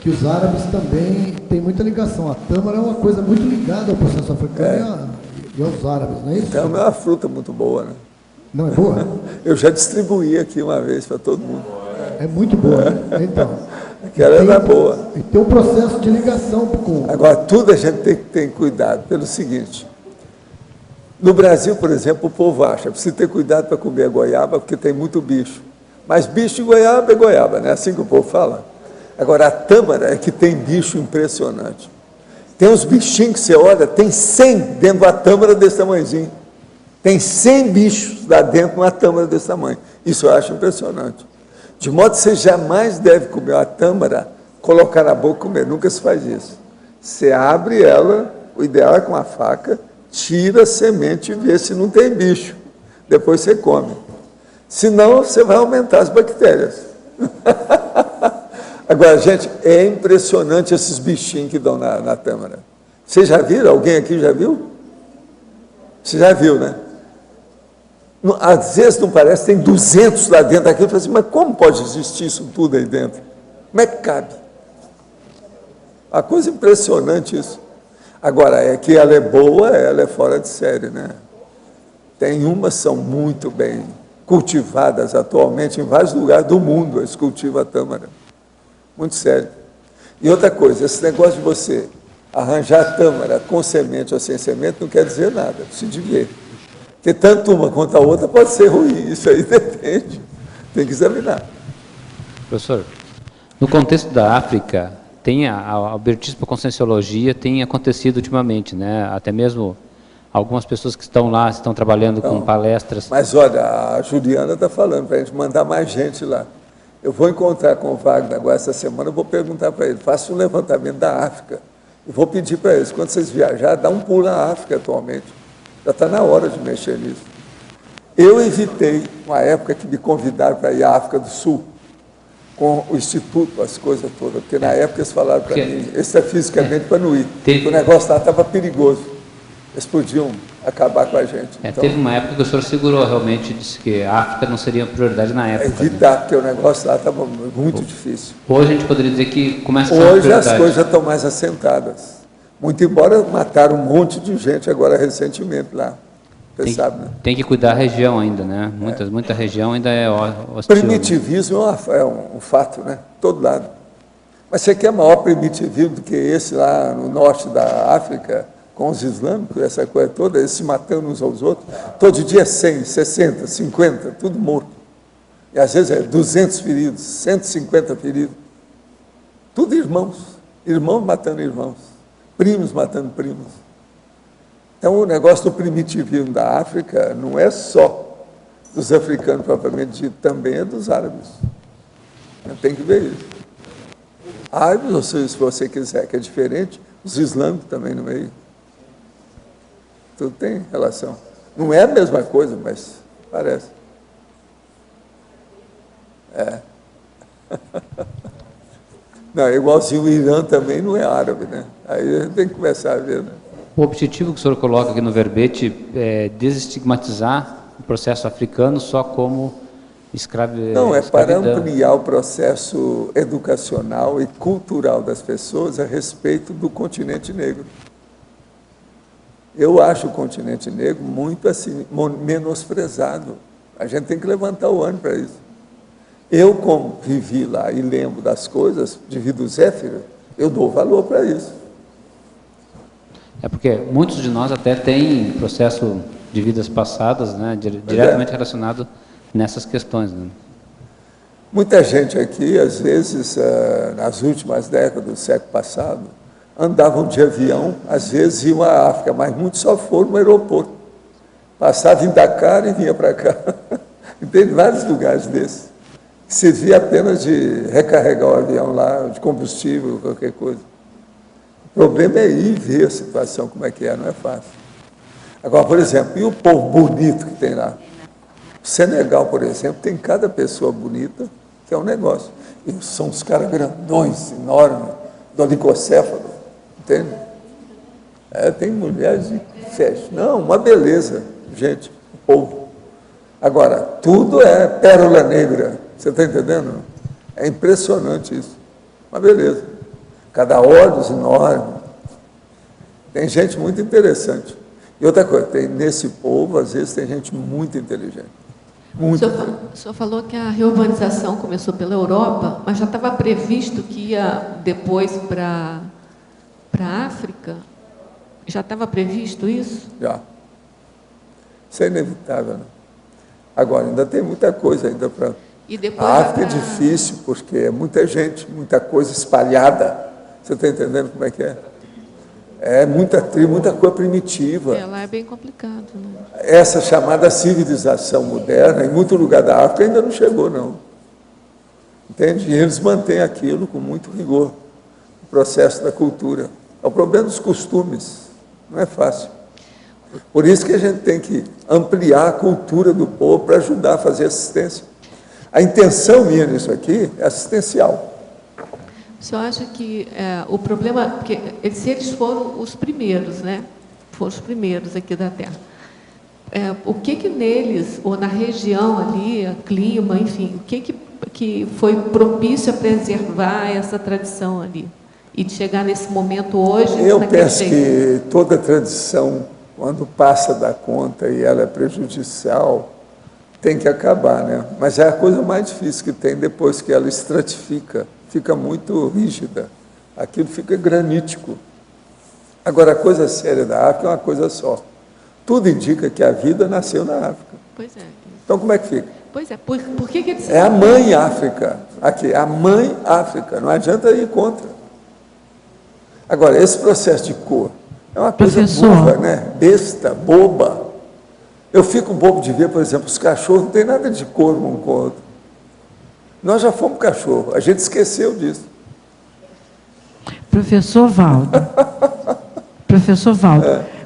que os árabes também têm muita ligação. A tâmara é uma coisa muito ligada ao processo africano e aos árabes, não é isso? Tâmara é uma fruta muito boa, né? Não é boa? Eu já distribuí aqui uma vez para todo mundo. É muito boa, né? Então. Aquela era boa. E tem um processo de ligação com... Agora, tudo a gente tem que ter cuidado pelo seguinte. No Brasil, por exemplo, o povo acha, precisa ter cuidado para comer a goiaba, porque tem muito bicho. Mas bicho de goiaba é goiaba, né? Assim que o povo fala. Agora, a tâmara é que tem bicho impressionante. Tem uns bichinhos que você olha, tem 100 dentro da tâmara desse tamanhozinho. Tem 100 bichos lá dentro de uma tâmara desse tamanho. Isso eu acho impressionante. De modo que você jamais deve comer uma tâmara, colocar na boca e comer. Nunca se faz isso. Você abre ela, o ideal é com a faca, tira a semente e vê se não tem bicho. Depois você come. Senão, você vai aumentar as bactérias. Agora, gente, é impressionante esses bichinhos que dão na tâmara. Vocês já viram? Alguém aqui já viu? Você já viu, né? Às vezes não parece, tem 200 lá dentro daquilo. Eu falo assim, mas como pode existir isso tudo aí dentro? Como é que cabe? Uma coisa impressionante isso. Agora, é que ela é boa, ela é fora de série, né? Tem umas que são muito bem cultivadas atualmente em vários lugares do mundo, eles cultivam a tâmara. Muito sério. E outra coisa, esse negócio de você arranjar tâmara com semente ou sem semente não quer dizer nada, precisa de ver. Porque tanto uma quanto a outra pode ser ruim, isso aí depende, tem que examinar. Professor, no contexto da África, tem a abertismo para a conscienciologia tem acontecido ultimamente, né? Até mesmo algumas pessoas que estão lá, estão trabalhando com palestras. Mas olha, a Juliana está falando para a gente mandar mais gente lá. Eu vou encontrar com o Wagner agora essa semana, eu vou perguntar para ele, faça um levantamento da África. Eu vou pedir para eles, quando vocês viajarem, dá um pulo na África atualmente. Já está na hora de mexer nisso. Eu evitei uma época que me convidaram para ir à África do Sul, com o Instituto, as coisas todas, porque na época eles falaram para mim, extrafisicamente para não ir, porque o negócio lá estava perigoso. Eles podiam acabar com a gente. Então, teve uma época que o senhor segurou realmente, disse que a África não seria prioridade na época. Evitar, porque o negócio lá estava muito difícil. Hoje a gente poderia dizer que começa a ser uma Hoje prioridade. as coisas já estão mais assentadas. Muito embora mataram um monte de gente agora recentemente lá. Você sabe, né? Tem que cuidar da região ainda, né? Muita região ainda é hostil. Primitivismo é um fato, né? Todo lado. Mas você quer maior primitivismo do que esse lá no norte da África, com os islâmicos, essa coisa toda, eles se matando uns aos outros? Todo dia 100, 60, 50, tudo morto. E às vezes é 200 feridos, 150 feridos. Tudo irmãos. Irmãos matando irmãos. Primos matando primos. Então, o negócio do primitivismo da África não é só dos africanos propriamente dito, também é dos árabes. Tem que ver isso. Árabes, ou se você quiser, que é diferente, os islâmicos também no meio. Tudo tem relação. Não é a mesma coisa, mas parece. É. Não, é igualzinho o Irã também não é árabe, né? Aí a gente tem que começar a ver, né? O objetivo que o senhor coloca aqui no verbete é desestigmatizar o processo africano só como escravidão. Não, é para ampliar o processo educacional e cultural das pessoas a respeito do continente negro. Eu acho o continente negro muito assim, menosprezado. A gente tem que levantar o ânimo para isso. Eu, como vivi lá e lembro das coisas, de Vida do Zéfiro, eu dou valor para isso. É porque muitos de nós até têm processo de vidas passadas, né, diretamente relacionado nessas questões, né? Muita gente aqui, às vezes, nas últimas décadas do século passado, andavam de avião, às vezes iam à África, mas muitos só foram no aeroporto. Passavam em Dakar e vinha para cá. Tem vários lugares desses. Servia apenas de recarregar o avião lá, de combustível, qualquer coisa. O problema é ir ver a situação, como é que é, não é fácil. Agora, por exemplo, e o povo bonito que tem lá? O Senegal, por exemplo, tem cada pessoa bonita, que é um negócio. E são os caras grandões, enormes, dolicocéfalo, entende? Tem mulheres de festa. Não, uma beleza, gente, o povo. Agora, tudo é pérola negra, você está entendendo? É impressionante isso. Uma beleza. Cada olhos enorme. Tem gente muito interessante. E outra coisa, nesse povo, às vezes, tem gente muito inteligente. Muito inteligente. O senhor falou que a reurbanização começou pela Europa, mas já estava previsto que ia depois para a África? Já estava previsto isso? Já. Isso é inevitável, né? Agora, ainda tem muita coisa ainda para... A África é difícil, porque é muita gente, muita coisa espalhada. Você está entendendo como é que é? É muita tribo, muita coisa primitiva. Lá é bem complicado, né? Essa chamada civilização moderna, em muito lugar da África, ainda não chegou, não. Entende? E eles mantêm aquilo com muito rigor, o processo da cultura. É o problema dos costumes, não é fácil. Por isso que a gente tem que ampliar a cultura do povo para ajudar a fazer assistência. A intenção minha nisso aqui é assistencial. O senhor acha que o problema... Porque se eles foram os primeiros, né? Foram os primeiros aqui da Terra. O que neles, ou na região ali, clima, enfim, o que foi propício a preservar essa tradição ali? E de chegar nesse momento hoje... Eu penso que toda tradição, quando passa da conta e ela é prejudicial, tem que acabar, né? Mas é a coisa mais difícil que tem depois que ela estratifica, fica muito rígida, aquilo fica granítico. Agora, a coisa séria da África é uma coisa só. Tudo indica que a vida nasceu na África. Pois é. Então, como é que fica? Pois é, por que eles... É a mãe África, aqui, a mãe África, não adianta ir contra. Agora, esse processo de cor é uma coisa burra, né? Besta, boba. Eu fico bobo de ver, por exemplo, os cachorros não tem nada de cor um com o outro. Nós já fomos cachorro, a gente esqueceu disso. Professor Valdo,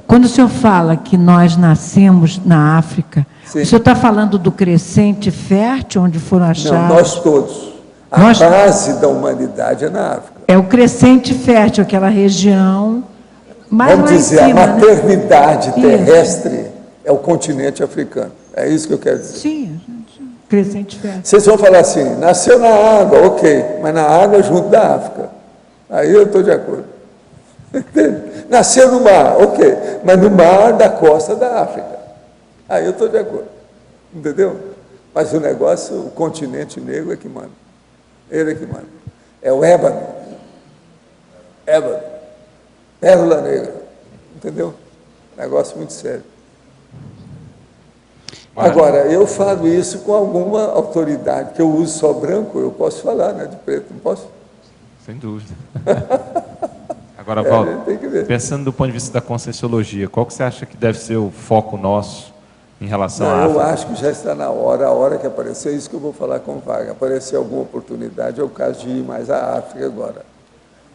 quando o senhor fala que nós nascemos na África, sim, o senhor está falando do crescente fértil, onde foram achados... Não, nós todos. A base da humanidade é na África. É o crescente fértil, aquela região mais vamos lá dizer, em cima, a maternidade, né, terrestre, isso, é o continente africano. É isso que eu quero dizer. Sim, crescente fértil. Vocês vão falar assim, nasceu na água, ok, mas na água junto da África. Aí eu estou de acordo. Nasceu no mar, ok, mas no mar da costa da África. Aí eu estou de acordo. Entendeu? Mas o negócio, o continente negro é que manda. Ele é que manda. É o ébano. Ébano. Pérola negra. Entendeu? Negócio muito sério. Agora, eu falo isso com alguma autoridade, que eu uso só branco, eu posso falar, né, de preto, não posso? Sem dúvida. Agora, Valdo, pensando do ponto de vista da Conscienciologia, qual que você acha que deve ser o foco nosso em relação à África? Eu acho que já está na hora, a hora que aparecer, isso que eu vou falar com o Wagner, aparecer alguma oportunidade, é o caso de ir mais à África agora.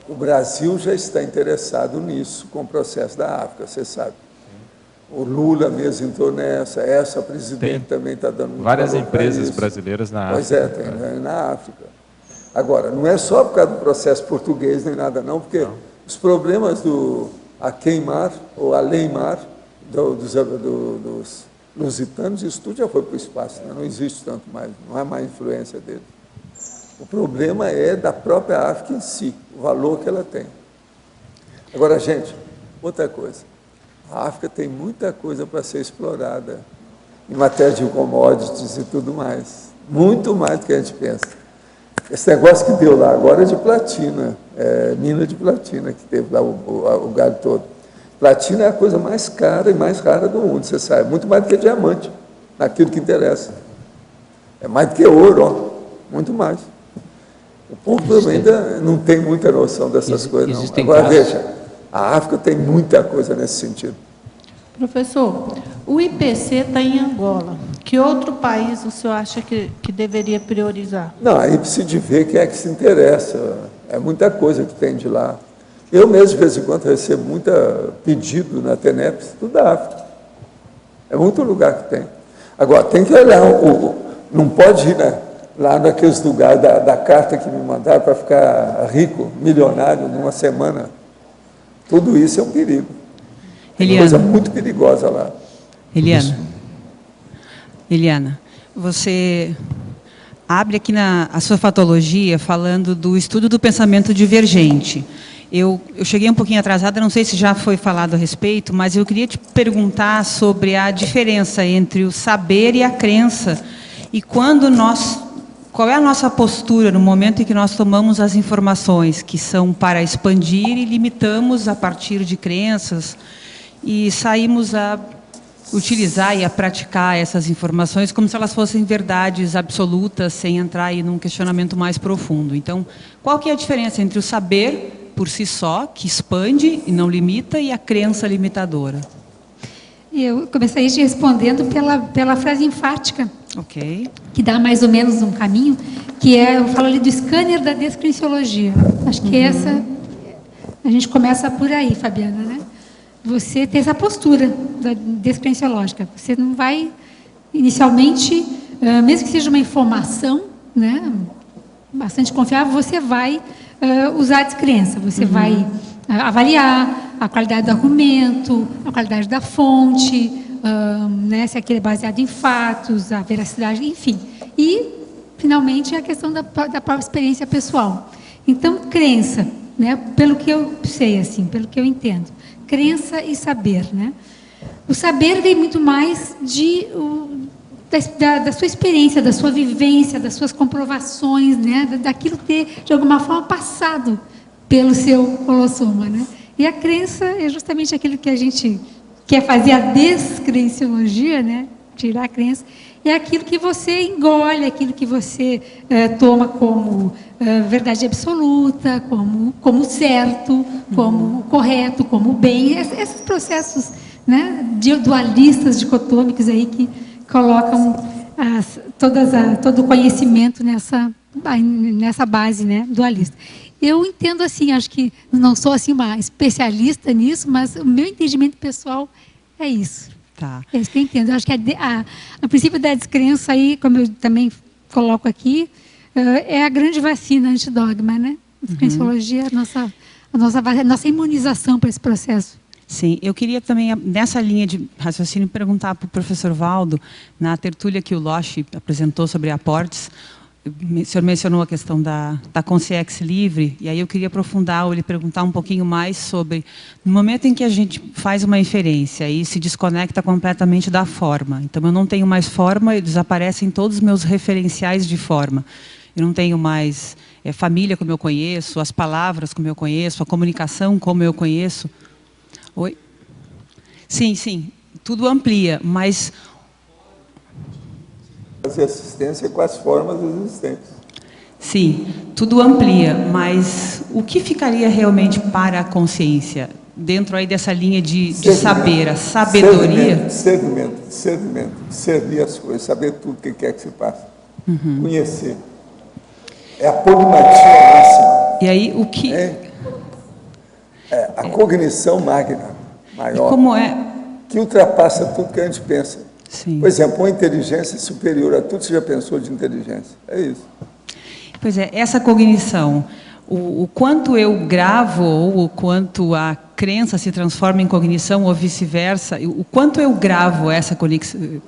O Brasil já está interessado nisso, com o processo da África, você sabe. O Lula mesmo entrou nessa, essa presidente também está dando muito várias empresas brasileiras na África. Pois é, tem na África. Agora, não é só por causa do processo português nem nada não, porque os problemas do Aqueimar ou Aleimar dos lusitanos, isso tudo já foi para o espaço, né? Não existe tanto mais, não há mais influência dele. O problema é da própria África em si, o valor que ela tem. Agora, gente, outra coisa. A África tem muita coisa para ser explorada, em matéria de commodities e tudo mais. Muito mais do que a gente pensa. Esse negócio que deu lá agora é de platina, mina de platina que teve lá o lugar todo. Platina é a coisa mais cara e mais rara do mundo, você sabe. Muito mais do que diamante, naquilo que interessa. É mais do que ouro, ó, muito mais. O povo ainda não tem muita noção dessas coisas, não. Agora, veja, a África tem muita coisa nesse sentido. Professor, o IPC está em Angola. Que outro país o senhor acha que deveria priorizar? Não, aí precisa de ver quem é que se interessa. É muita coisa que tem de lá. Eu mesmo, de vez em quando, recebo muito pedido na TENEPS, tudo da África. É muito lugar que tem. Agora, tem que olhar, não pode ir, né, lá naqueles lugares da carta que me mandaram para ficar rico, milionário, numa semana. Tudo isso é um perigo. É uma coisa muito perigosa lá. Eliana, você abre aqui a sua fatologia falando do estudo do pensamento divergente. Eu cheguei um pouquinho atrasada, não sei se já foi falado a respeito, mas eu queria te perguntar sobre a diferença entre o saber e a crença. E qual é a nossa postura no momento em que nós tomamos as informações que são para expandir e limitamos a partir de crenças e saímos a utilizar e a praticar essas informações como se elas fossem verdades absolutas, sem entrar aí num questionamento mais profundo. Então, qual que é a diferença entre o saber por si só, que expande e não limita, e a crença limitadora? Eu começaria te respondendo pela frase enfática, que dá mais ou menos um caminho, que eu falo ali do scanner da descrenciologia. Acho que essa, a gente começa por aí, Fabiana, né? Você ter essa postura da descrenciológica. Você não vai, inicialmente, mesmo que seja uma informação, né, bastante confiável, você vai usar a descrença. Você vai avaliar a qualidade do argumento, a qualidade da fonte, né, se aquele é baseado em fatos, a veracidade, enfim. E, finalmente, a questão da própria experiência pessoal. Então, crença, né, pelo que eu sei, assim, pelo que eu entendo. Crença e saber, né? O saber vem muito mais da sua experiência, da sua vivência, das suas comprovações, né? Daquilo ter, de alguma forma, passado pelo seu holossoma, né? E a crença é justamente aquilo que a gente quer fazer, a descrenciologia, né? Tirar a crença, é aquilo que você engole, aquilo que você toma como verdade absoluta, como certo, como correto, como bem. Esses processos, né, dualistas, dicotômicos aí que colocam todo o conhecimento nessa base, né, dualista. Eu entendo assim, acho que não sou assim uma especialista nisso, mas o meu entendimento pessoal é isso. Tá. É isso que eu entendo. Eu acho que a princípio da descrença aí, como eu também coloco aqui, é a grande vacina antidogma, né? A descrenciologia, a nossa imunização para esse processo. Sim, eu queria também, nessa linha de raciocínio, perguntar para o professor Valdo, na tertúlia que o Loche apresentou sobre aportes, o senhor mencionou a questão da consciência livre, e aí eu queria aprofundar ou lhe perguntar um pouquinho mais sobre, no momento em que a gente faz uma inferência e se desconecta completamente da forma, então eu não tenho mais forma, desaparecem todos os meus referenciais de forma. Eu não tenho mais família como eu conheço, as palavras como eu conheço, a comunicação como eu conheço. Oi? Sim, tudo amplia, mas... Fazer assistência com as formas existentes. Sim, tudo amplia, mas o que ficaria realmente para a consciência? Dentro aí dessa linha de saber, a sabedoria? Discernir as coisas, saber tudo o que quer que se passe. Conhecer. É a polimatia máxima. E aí, o que... a cognição magna, maior. E como é? Que ultrapassa tudo que a gente pensa. Sim. Por exemplo, uma inteligência superior a tudo que você já pensou de inteligência. É isso. Pois é, essa cognição, o quanto eu gravo ou o quanto a crença se transforma em cognição ou vice-versa, o quanto eu gravo essa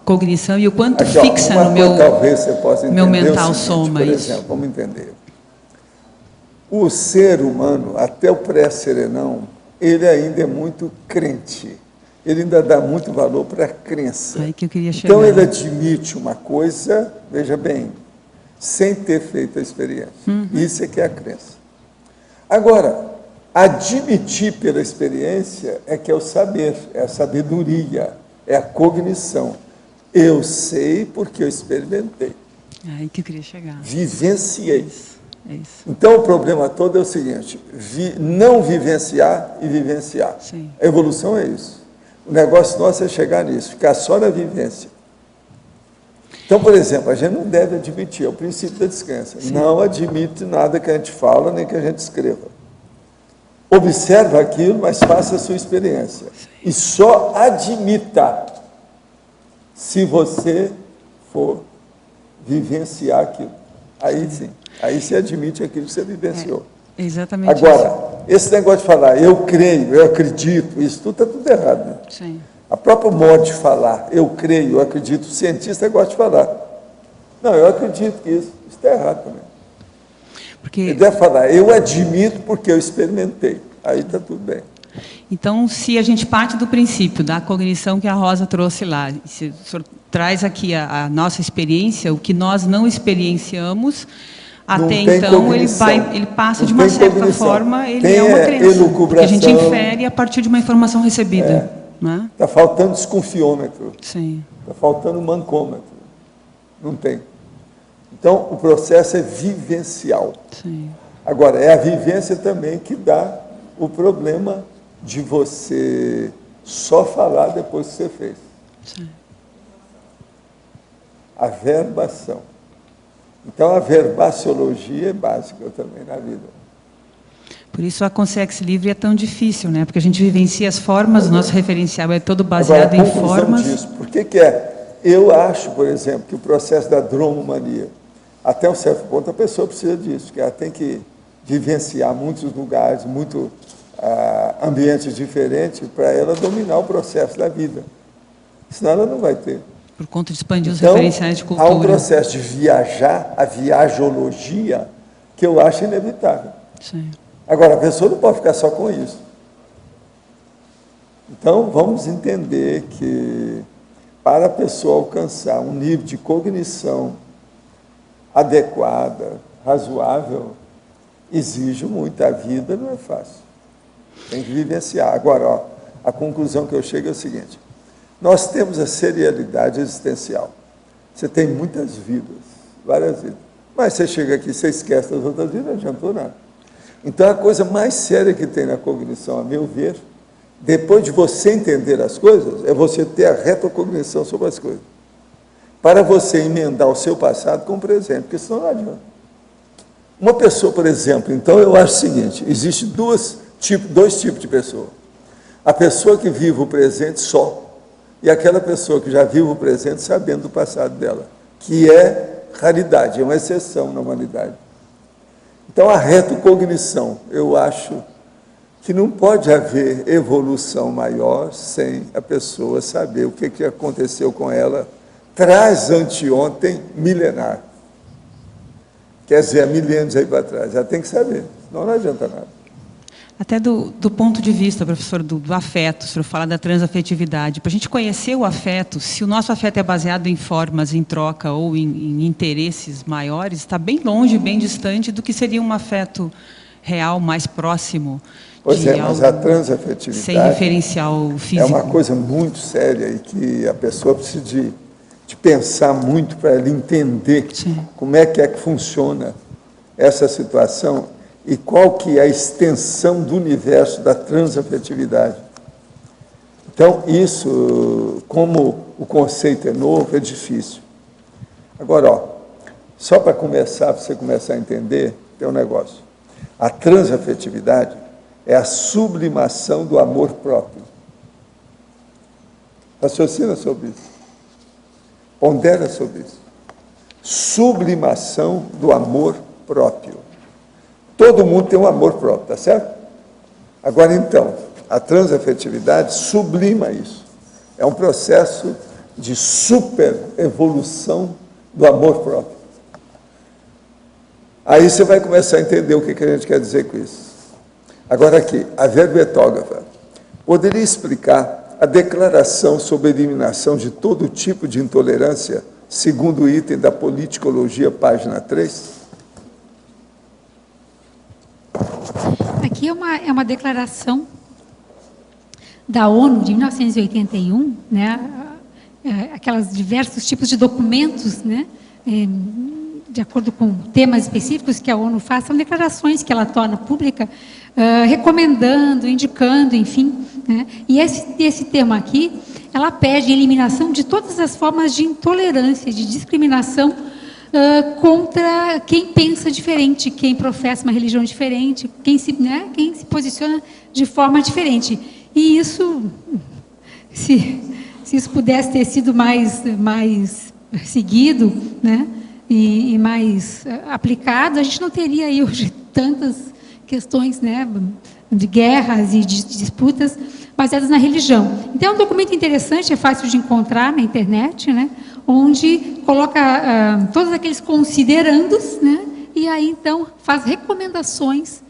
cognição e o quanto aqui, fixa no meu, talvez você possa entender mental o seguinte, soma por isso. exemplo, vamos entender. O ser humano, até o pré-serenão, ele ainda é muito crente. Ele ainda dá muito valor para a crença. Aí que eu queria chegar. Então, ele admite uma coisa, veja bem, sem ter feito a experiência. Isso é que é a crença. Agora, Admitir pela experiência é que é o saber, é a sabedoria, é a cognição. Eu sei porque eu experimentei. É aí que eu queria chegar. Vivenciei. É isso. Então, o problema todo é o seguinte, não vivenciar e vivenciar. Sim. A evolução é isso. O negócio nosso é chegar nisso, ficar só na vivência. Então, por exemplo, a gente não deve admitir, é o princípio da descrença. Sim. Não admite nada que a gente fala, nem que a gente escreva. Observa aquilo, mas faça a sua experiência. Sim. E só admita se você for vivenciar aquilo. Aí sim. Aí você admite aquilo que você vivenciou. É exatamente agora, esse negócio de falar, eu creio, eu acredito, isso tudo está tudo errado. Né? Sim. A própria modo de falar, eu creio, eu acredito, o cientista gosta de falar. Não, eu acredito que isso está errado também. Porque... Ele deve falar, eu admito porque eu experimentei. Aí está tudo bem. Então, se a gente parte do princípio da cognição que a Rosa trouxe lá, se o senhor traz aqui a nossa experiência, o que nós não experienciamos, até então ele passa de uma certa forma, ele é uma crença, porque a gente infere a partir de uma informação recebida. Está faltando desconfiômetro. Sim. Está faltando mancômetro. Não tem. Então, o processo é vivencial. Sim. Agora, é a vivência também que dá o problema de você só falar depois que você fez. Sim. A verbação. Então, a verbaciologia é básica também na vida. Por isso a consciência livre é tão difícil, né? Porque a gente vivencia as formas, o nosso referencial é todo baseado em formas. Disso, por que é? Eu acho, por exemplo, que o processo da dromomania, até um certo ponto a pessoa precisa disso, que ela tem que vivenciar muitos lugares, muitos ambientes diferentes para ela dominar o processo da vida. Senão ela não vai ter. Por conta de expandir os referenciais de cultura. Há um processo de viajar, a viajologia, que eu acho inevitável. Sim. Agora, a pessoa não pode ficar só com isso. Então, vamos entender que para a pessoa alcançar um nível de cognição adequada, razoável, exige muito. A vida não é fácil. Tem que vivenciar. Agora, a conclusão que eu chego é o seguinte. Nós temos a serialidade existencial. Você tem muitas vidas, várias vidas. Mas você chega aqui, você esquece das outras vidas, não adiantou nada. Então, a coisa mais séria que tem na cognição, a meu ver, depois de você entender as coisas, é você ter a retrocognição sobre as coisas. Para você emendar o seu passado com o presente, porque senão não adianta. Uma pessoa, por exemplo, então eu acho o seguinte, existe dois tipos de pessoa. A pessoa que vive o presente só, e aquela pessoa que já vive o presente sabendo do passado dela, que é raridade, é uma exceção na humanidade. Então, a retrocognição, eu acho que não pode haver evolução maior sem a pessoa saber o que aconteceu com ela traz anteontem milenar. Quer dizer, há milênios aí para trás. Ela tem que saber, senão não adianta nada. Até do ponto de vista, professor, do afeto, o senhor fala da transafetividade. Para a gente conhecer o afeto, se o nosso afeto é baseado em formas, em troca ou em interesses maiores, está bem longe, bem distante do que seria um afeto real, mais próximo. Pois é, mas a transafetividade sem referencial físico. É uma coisa muito séria e que a pessoa precisa de pensar muito para ela entender como é que funciona essa situação e qual que é a extensão do universo da transafetividade. Então, isso, como o conceito é novo, é difícil. Agora, só para você começar a entender, tem um negócio. A transafetividade é a sublimação do amor próprio. Raciocina sobre isso. Pondera sobre isso. Sublimação do amor próprio. Todo mundo tem um amor próprio, tá certo? Agora, então, a transafetividade sublima isso. É um processo de super evolução do amor próprio. Aí você vai começar a entender o que a gente quer dizer com isso. Agora aqui, a verbetógrafa poderia explicar a declaração sobre a eliminação de todo tipo de intolerância, segundo o item da politicologia, página 3? Aqui é uma declaração da ONU de 1981, né? Aquelas diversos tipos de documentos, né? De acordo com temas específicos que a ONU faz, são declarações que ela torna pública, recomendando, indicando, enfim. Né? E esse tema aqui, ela pede a eliminação de todas as formas de intolerância, de discriminação contra quem pensa diferente, quem professa uma religião diferente, quem se posiciona de forma diferente. E isso, se isso pudesse ter sido mais seguido, né, e mais aplicado, a gente não teria aí hoje tantas questões, né, de guerras e de disputas baseadas na religião. Então, é um documento interessante, é fácil de encontrar na internet, né, onde coloca todos aqueles considerandos, né, e aí, então, faz recomendações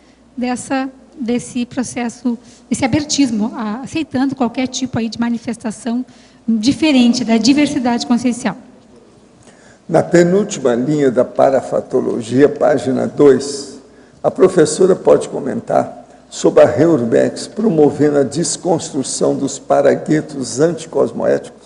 desse processo, desse abertismo, aceitando qualquer tipo aí de manifestação diferente da diversidade consciencial. Na penúltima linha da parafatologia, página 2, a professora pode comentar sobre a Reurbex promovendo a desconstrução dos paraguetos anticosmoéticos?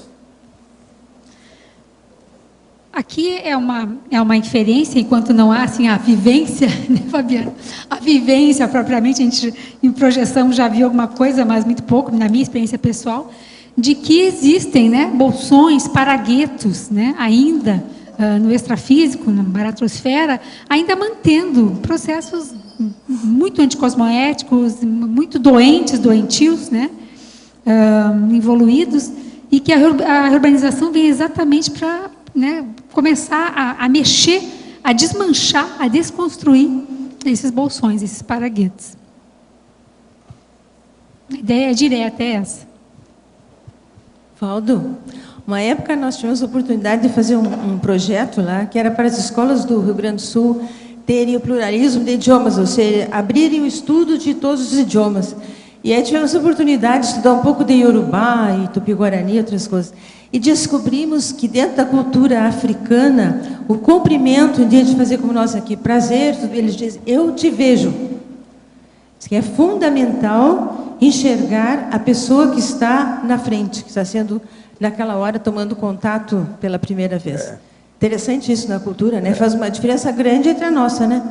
Aqui é uma inferência, enquanto não há assim, a vivência, né, Fabiana? A vivência, propriamente, a gente, em projeção, já viu alguma coisa, mas muito pouco, na minha experiência pessoal, de que existem, né, bolsões, paraguetos, né, ainda no extrafísico, na baratrosfera, ainda mantendo processos muito anticosmoéticos, muito doentios, né, evoluídos, e que a urbanização vem exatamente para, né, começar a mexer, a desmanchar, a desconstruir esses bolsões, esses paraguetos. A ideia direta é essa. Valdo, uma época nós tivemos a oportunidade de fazer um projeto lá, que era para as escolas do Rio Grande do Sul terem o pluralismo de idiomas, ou seja, abrirem o estudo de todos os idiomas. E aí tivemos a oportunidade de estudar um pouco de Iorubá e Tupi-Guarani e outras coisas. E descobrimos que dentro da cultura africana, o cumprimento, em dia de fazer como nós aqui, prazer, eles dizem, eu te vejo. Isso que é fundamental enxergar a pessoa que está na frente, que está sendo, naquela hora, tomando contato pela primeira vez. Interessante isso na cultura, né? Faz uma diferença grande entre a nossa, né?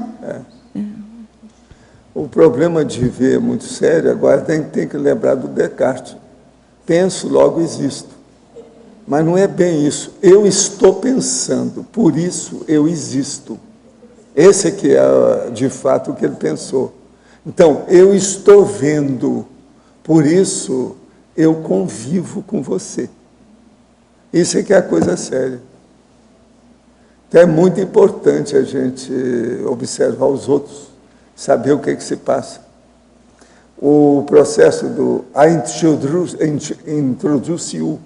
O problema de ver é muito sério, agora tem que lembrar do Descartes. Penso, logo existo. Mas não é bem isso. Eu estou pensando, por isso eu existo. Esse é que é, de fato, o que ele pensou. Então, eu estou vendo, por isso eu convivo com você. Isso é que é a coisa séria. Então, é muito importante a gente observar os outros, saber o que se passa. O processo do introduce-o,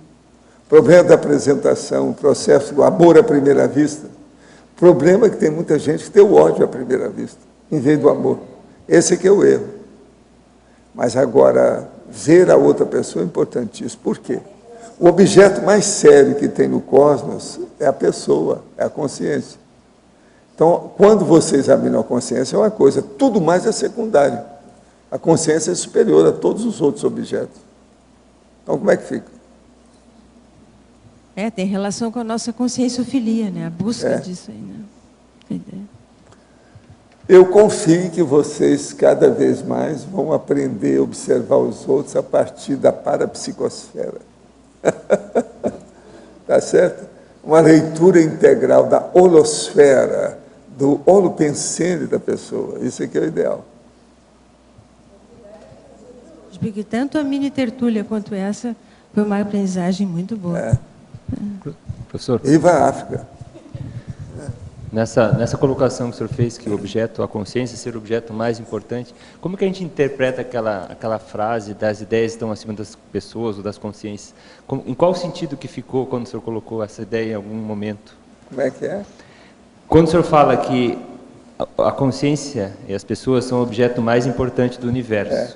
problema da apresentação, o processo do amor à primeira vista. O problema é que tem muita gente que tem o ódio à primeira vista, em vez do amor. Esse é que é o erro. Mas agora, ver a outra pessoa é importantíssimo. Por quê? O objeto mais sério que tem no cosmos é a pessoa, é a consciência. Então, quando você examina a consciência, é uma coisa, tudo mais é secundário. A consciência é superior a todos os outros objetos. Então, como é que fica? Tem relação com a nossa conscienciofilia, né? A busca disso aí, né? Eu confio que vocês, cada vez mais, vão aprender a observar os outros a partir da parapsicosfera. Tá certo? Uma leitura integral da holosfera, do holopensene da pessoa. Isso aqui é o ideal. Porque tanto a mini tertúlia quanto essa foi uma aprendizagem muito boa. Professor. Viva a África. Nessa colocação que o senhor fez, que o objeto, a consciência, ser o objeto mais importante, como que a gente interpreta aquela frase das ideias estão acima das pessoas ou das consciências? Em qual sentido que ficou quando o senhor colocou essa ideia em algum momento? Como é que é? Quando o senhor fala que a consciência e as pessoas são o objeto mais importante do universo,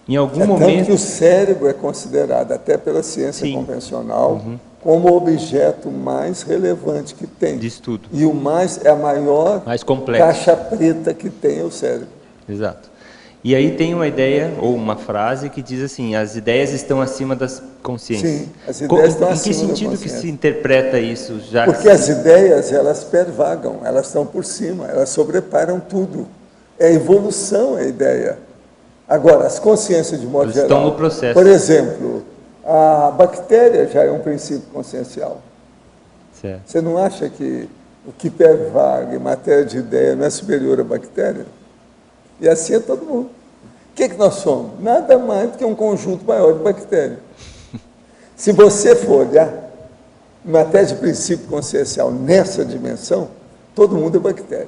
em algum momento... Tanto que o cérebro é considerado, até pela ciência convencional, como o objeto mais relevante que tem. De estudo. E a maior mais complexo. caixa preta que tem é o cérebro. Exato. E aí tem uma ideia, ou uma frase, que diz assim, as ideias estão acima das consciências. Sim, as ideias estão acima da consciência. Em que sentido que se interpreta isso? Já Porque as ideias, elas pervagam, elas estão por cima, elas sobreparam tudo. É evolução a ideia. Agora, as consciências de modo geral... estão no processo. Por exemplo, a bactéria já é um princípio consciencial. Certo. Você não acha que o que pervaga em matéria de ideia não é superior à bactéria? E assim é todo mundo. O que nós somos? Nada mais do que um conjunto maior de bactérias. Se você for olhar em matéria de princípio consciencial nessa dimensão, todo mundo é bactéria.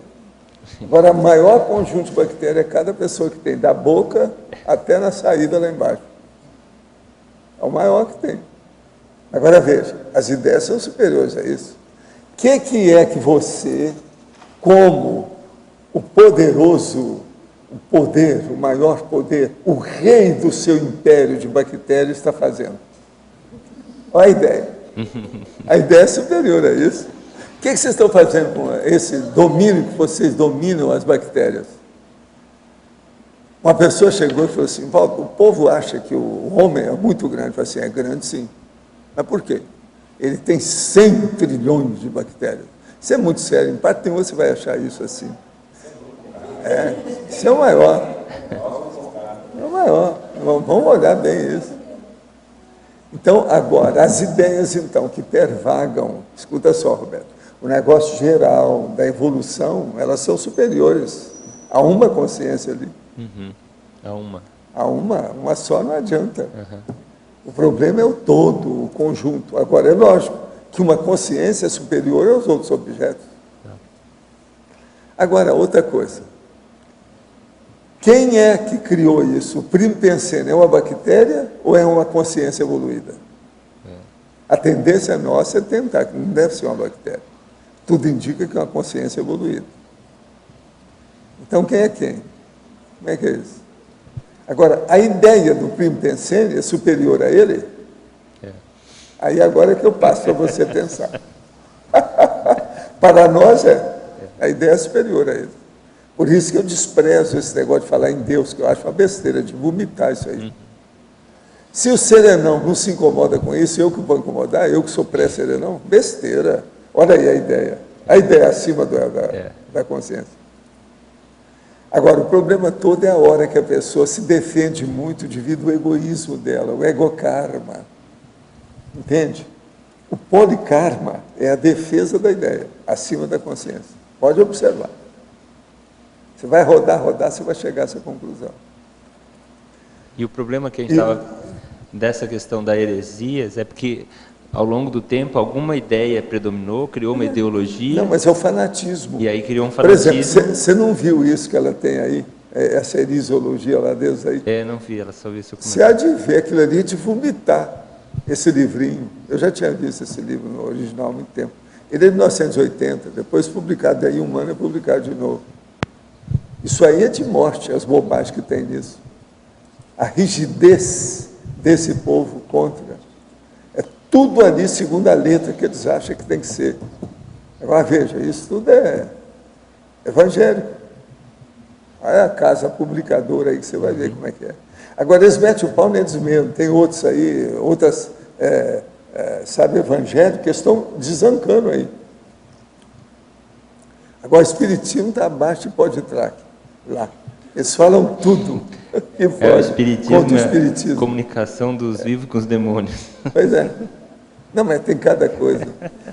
Agora, o maior conjunto de bactérias é cada pessoa que tem, da boca até na saída lá embaixo. É o maior que tem. Agora veja, as ideias são superiores a isso. O que é que você, como o poderoso, o poder, o maior poder, o rei do seu império de bactérias está fazendo? Olha a ideia. A ideia é superior a isso. O que vocês estão fazendo com esse domínio que vocês dominam as bactérias? Uma pessoa chegou e falou assim, Valdo, o povo acha que o homem é muito grande. Eu falei assim, é grande sim. Mas por quê? Ele tem 100 trilhões de bactérias. Isso é muito sério. Em parte nenhuma você vai achar isso assim. Isso é o maior. É o maior. Vamos olhar bem isso. Então, agora, as ideias, então, que pervagam, escuta só, Roberto, o negócio geral da evolução, elas são superiores a uma consciência ali. A uma. Uma só não adianta. O problema é o todo, o conjunto. Agora, é lógico que uma consciência é superior aos outros objetos. Agora, outra coisa. Quem é que criou isso? O primo pensene é uma bactéria ou é uma consciência evoluída? A tendência nossa é tentar, que não deve ser uma bactéria. Tudo indica que é uma consciência evoluída. Então, quem é quem? Como é que é isso? Agora, a ideia do primo pensene é superior a ele? Aí agora é que eu passo para você pensar. Para nós, a ideia é superior a ele. Por isso que eu desprezo esse negócio de falar em Deus, que eu acho uma besteira, de vomitar isso aí. Se o serenão não se incomoda com isso, eu que vou incomodar, eu que sou pré-serenão, besteira. Olha aí a ideia. A ideia é acima da consciência. Agora, o problema todo é a hora que a pessoa se defende muito devido ao egoísmo dela, o egokarma. Entende? O polikarma é a defesa da ideia, acima da consciência. Pode observar. Você vai rodar, você vai chegar a essa conclusão. E o problema que a gente estava dessa questão da heresias é porque, ao longo do tempo, alguma ideia predominou, criou uma ideologia... Não, mas é o fanatismo. E aí criou um fanatismo... Por exemplo, você não viu isso que ela tem aí? Essa heresiologia lá Deus aí? Não vi, ela só viu isso. Você há de ver aquilo ali de vomitar, esse livrinho. Eu já tinha visto esse livro no original há muito tempo. Ele é de 1980, depois publicado, daí um ano é publicado de novo. Isso aí é de morte, as bobagens que tem nisso. A rigidez desse povo contra. É tudo ali segundo a letra que eles acham que tem que ser. Agora veja, isso tudo é evangélico. Olha a casa publicadora aí que você vai ver como é que é. Agora eles metem o pau neles mesmo. Tem outros aí, outras, sabe, evangélicos que estão desancando aí. Agora o espiritismo está abaixo de pó de traque. Lá. Eles falam tudo. O espiritismo é a comunicação dos vivos com os demônios. Pois é. Não, mas tem cada coisa.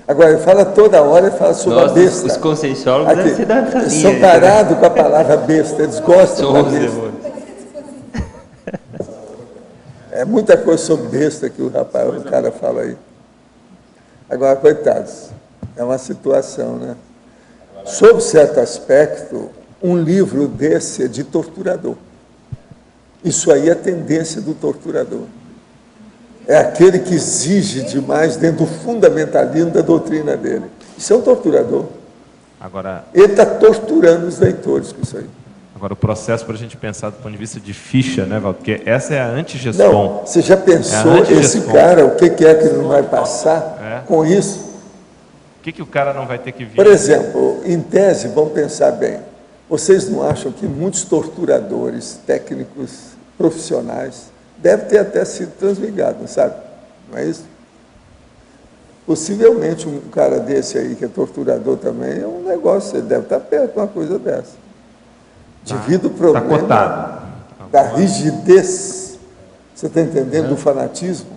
Agora, ele fala toda hora, ele fala sobre a besta. Os conscienciólogos devem ser dessa linha. São tarados com a palavra besta, eles gostam da besta. É muita coisa sobre besta que o cara fala aí. Agora, coitados, é uma situação, né? Sob certo aspecto, um livro desse é de torturador. Isso aí é a tendência do torturador. É aquele que exige demais dentro do fundamentalismo da doutrina dele. Isso é um torturador. Agora, ele está torturando os leitores com isso aí. Agora, o processo para a gente pensar do ponto de vista de ficha, né, Valdo? Porque essa é a antigestão. Não, você já pensou esse cara, o que é que ele não vai passar com isso? O que o cara não vai ter que vir? Por exemplo, em tese, vamos pensar bem, Vocês não acham que muitos torturadores, técnicos, profissionais, devem ter até sido transmigrados, sabe? Não é isso? Possivelmente um cara desse aí, que é torturador também, é um negócio, ele deve estar perto de uma coisa dessa. Devido ao problema da rigidez, você está entendendo, do fanatismo?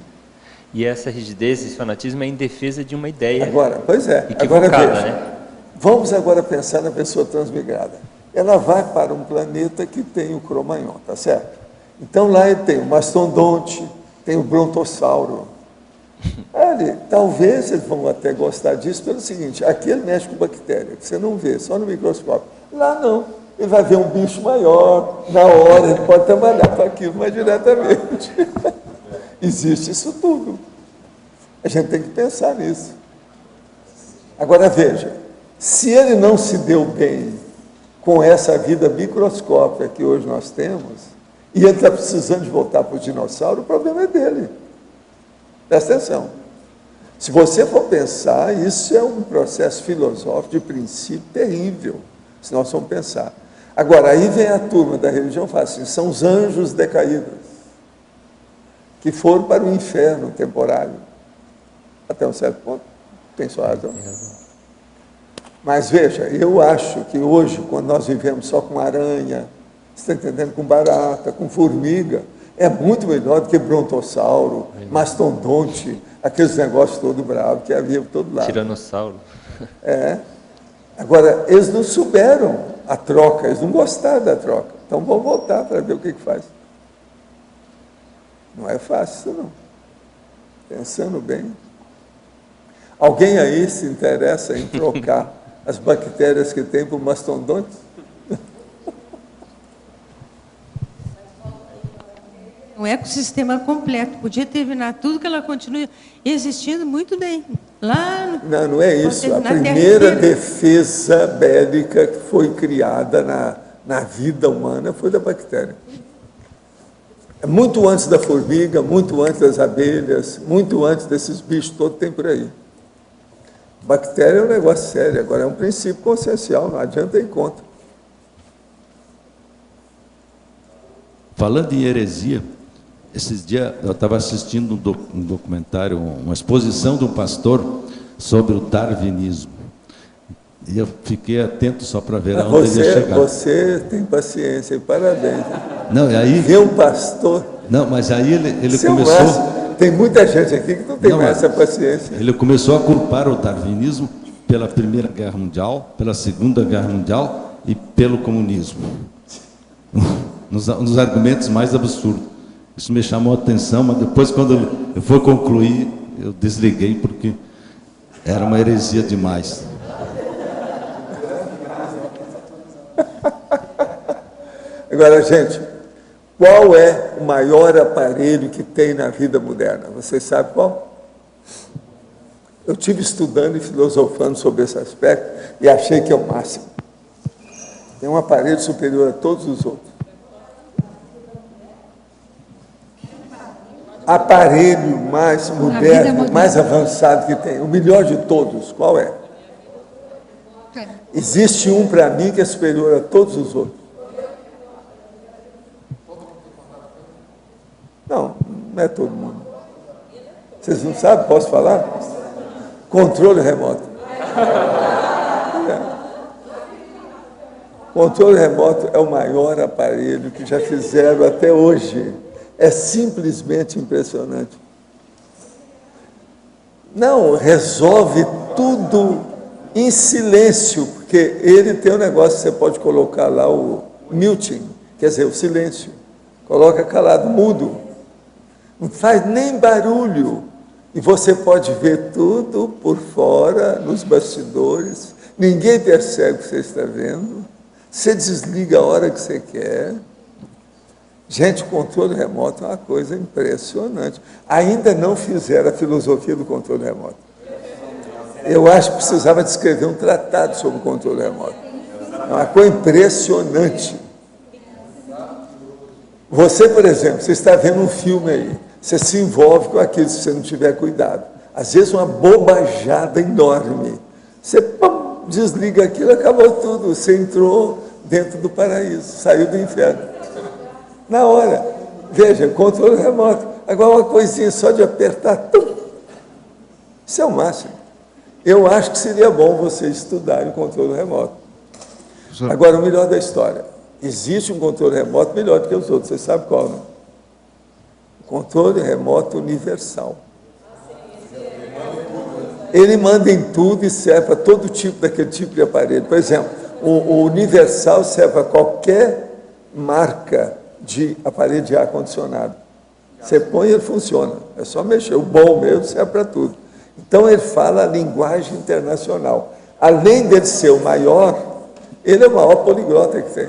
E essa rigidez, esse fanatismo é em defesa de uma ideia agora, pois é, agora veja, né? Vamos agora pensar na pessoa transmigrada. Ela vai para um planeta que tem o Cro-Magnon, tá certo? Então lá ele tem o mastodonte, tem o brontossauro. Talvez eles vão até gostar disso pelo seguinte: aqui ele mexe com bactéria, que você não vê, só no microscópio. Lá não, ele vai ver um bicho maior, na hora ele pode trabalhar para aquilo mais diretamente. Existe isso tudo. A gente tem que pensar nisso. Agora veja, se ele não se deu bem com essa vida microscópica que hoje nós temos, e ele está precisando de voltar para o dinossauro, o problema é dele. Presta atenção. Se você for pensar, isso é um processo filosófico de princípio terrível, se nós formos pensar. Agora, aí vem a turma da religião e fala assim, são os anjos decaídos, que foram para o inferno temporário. Até um certo ponto, tem sua razão. Mas veja, eu acho que hoje, quando nós vivemos só com aranha, você está entendendo, com barata, com formiga, é muito melhor do que brontossauro, mastodonte, aqueles negócios todos bravos que havia por todo lado. Tiranossauro. Agora, eles não souberam a troca, eles não gostaram da troca. Então vão voltar para ver o que faz. Não é fácil isso não. Pensando bem. Alguém aí se interessa em trocar as bactérias que tem por mastodontes? Um ecossistema completo. Podia terminar tudo que ela continue existindo muito bem. Lá no... Não é isso. A primeira defesa bélica que foi criada na vida humana foi da bactéria. Muito antes da formiga, muito antes das abelhas, muito antes desses bichos todos que tem por aí. Bactéria é um negócio sério, agora é um princípio consciencial, não adianta ir contra. Falando em heresia, esses dias eu estava assistindo um documentário, uma exposição de um pastor sobre o darwinismo. E eu fiquei atento só para ver aonde ele ia chegar. Você tem paciência, e parabéns. Não, e aí... Ver um pastor... Não, mas aí ele começou... Tem muita gente aqui que não tem mais essa paciência. Ele começou a culpar o darwinismo pela Primeira Guerra Mundial, pela Segunda Guerra Mundial e pelo comunismo. Nos argumentos mais absurdos. Isso me chamou a atenção, mas depois, quando eu for concluir, eu desliguei, porque era uma heresia demais. Agora, gente, qual é o maior aparelho que tem na vida moderna? Vocês sabem qual? Eu estive estudando e filosofando sobre esse aspecto e achei que é o máximo. Tem um aparelho superior a todos os outros. Aparelho mais moderno, mais avançado que tem, o melhor de todos, qual é? Existe um para mim que é superior a todos os outros. Não é todo mundo. Vocês não sabem? Posso falar? Controle remoto. Controle remoto é o maior aparelho que já fizeram até hoje. É simplesmente impressionante. Não, resolve tudo em silêncio, porque ele tem um negócio que você pode colocar lá, o muting, quer dizer, o silêncio. Coloca calado, mudo. Não faz nem barulho. E você pode ver tudo por fora, nos bastidores. Ninguém percebe o que você está vendo. Você desliga a hora que você quer. Gente, o controle remoto é uma coisa impressionante. Ainda não fizeram a filosofia do controle remoto. Eu acho que precisava de escrever um tratado sobre o controle remoto. É uma coisa impressionante. Você, por exemplo, você está vendo um filme aí, você se envolve com aquilo se você não tiver cuidado. Às vezes uma bobajada enorme. Você desliga aquilo, acabou tudo. Você entrou dentro do paraíso, saiu do inferno. Na hora. Veja, controle remoto. Agora uma coisinha só de apertar, tum. Isso é o máximo. Eu acho que seria bom você estudar o controle remoto. Agora, o melhor da história. Existe um controle remoto melhor do que os outros. Você sabe qual, não? Controle remoto universal. Ele manda em tudo e serve para todo tipo daquele tipo de aparelho. Por exemplo, o universal serve para qualquer marca de aparelho de ar-condicionado. Você põe e ele funciona. É só mexer. O bom mesmo serve para tudo. Então, ele fala a linguagem internacional. Além dele ser o maior, ele é o maior poliglota que tem.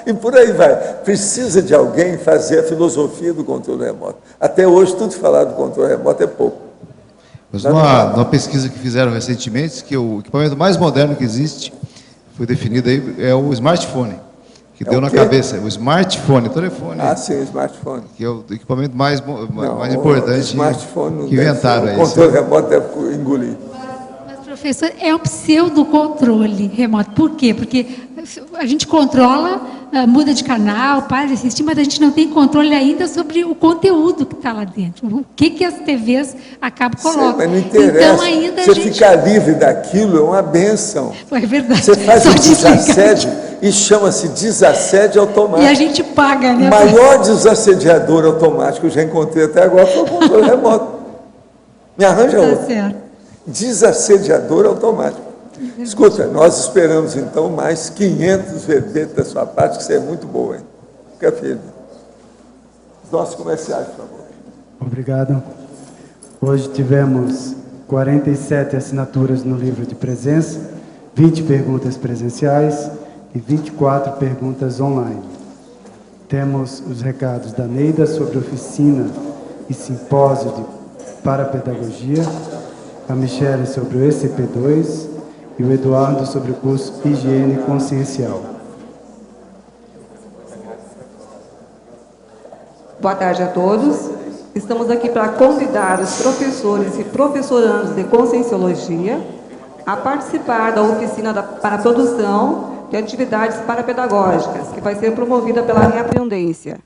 E por aí vai. Precisa de alguém fazer a filosofia do controle remoto. Até hoje, tudo falar do controle remoto é pouco. Mas numa pesquisa que fizeram recentemente, que o equipamento mais moderno que existe, foi definido aí, é o smartphone. Que deu na cabeça, o smartphone, o telefone. Ah, sim, o smartphone. Que é o equipamento mais importante que inventaram aí. O controle remoto deve engolir. Mas, professor, é um pseudo-controle remoto. Por quê? Porque a gente controla, muda de canal, para de assistir, mas a gente não tem controle ainda sobre o conteúdo que está lá dentro. O que as TVs acabam colocando. Mas não interessa. Então, ainda você ficar livre daquilo é uma bênção. É verdade. Você faz o desassédio e chama-se desassédio automático. E a gente paga, né? O maior desassediador automático que eu já encontrei até agora foi o controle remoto. Me arranja outro. Certo. Desassediador automático. Escuta, nós esperamos então mais 500 verbetes da sua parte, que isso é muito boa, hein? Fica firme. Os nossos comerciais, por favor. Obrigado. Hoje tivemos 47 assinaturas no livro de presença, 20 perguntas presenciais e 24 perguntas online. Temos os recados da Neida sobre oficina e simpósio de parapedagogia, a Michele sobre o ECP2 e o Eduardo sobre o curso Higiene Consciencial. Boa tarde a todos. Estamos aqui para convidar os professores e professorandos de Conscienciologia a participar da oficina para a produção de atividades parapedagógicas, que vai ser promovida pela Reaprendência.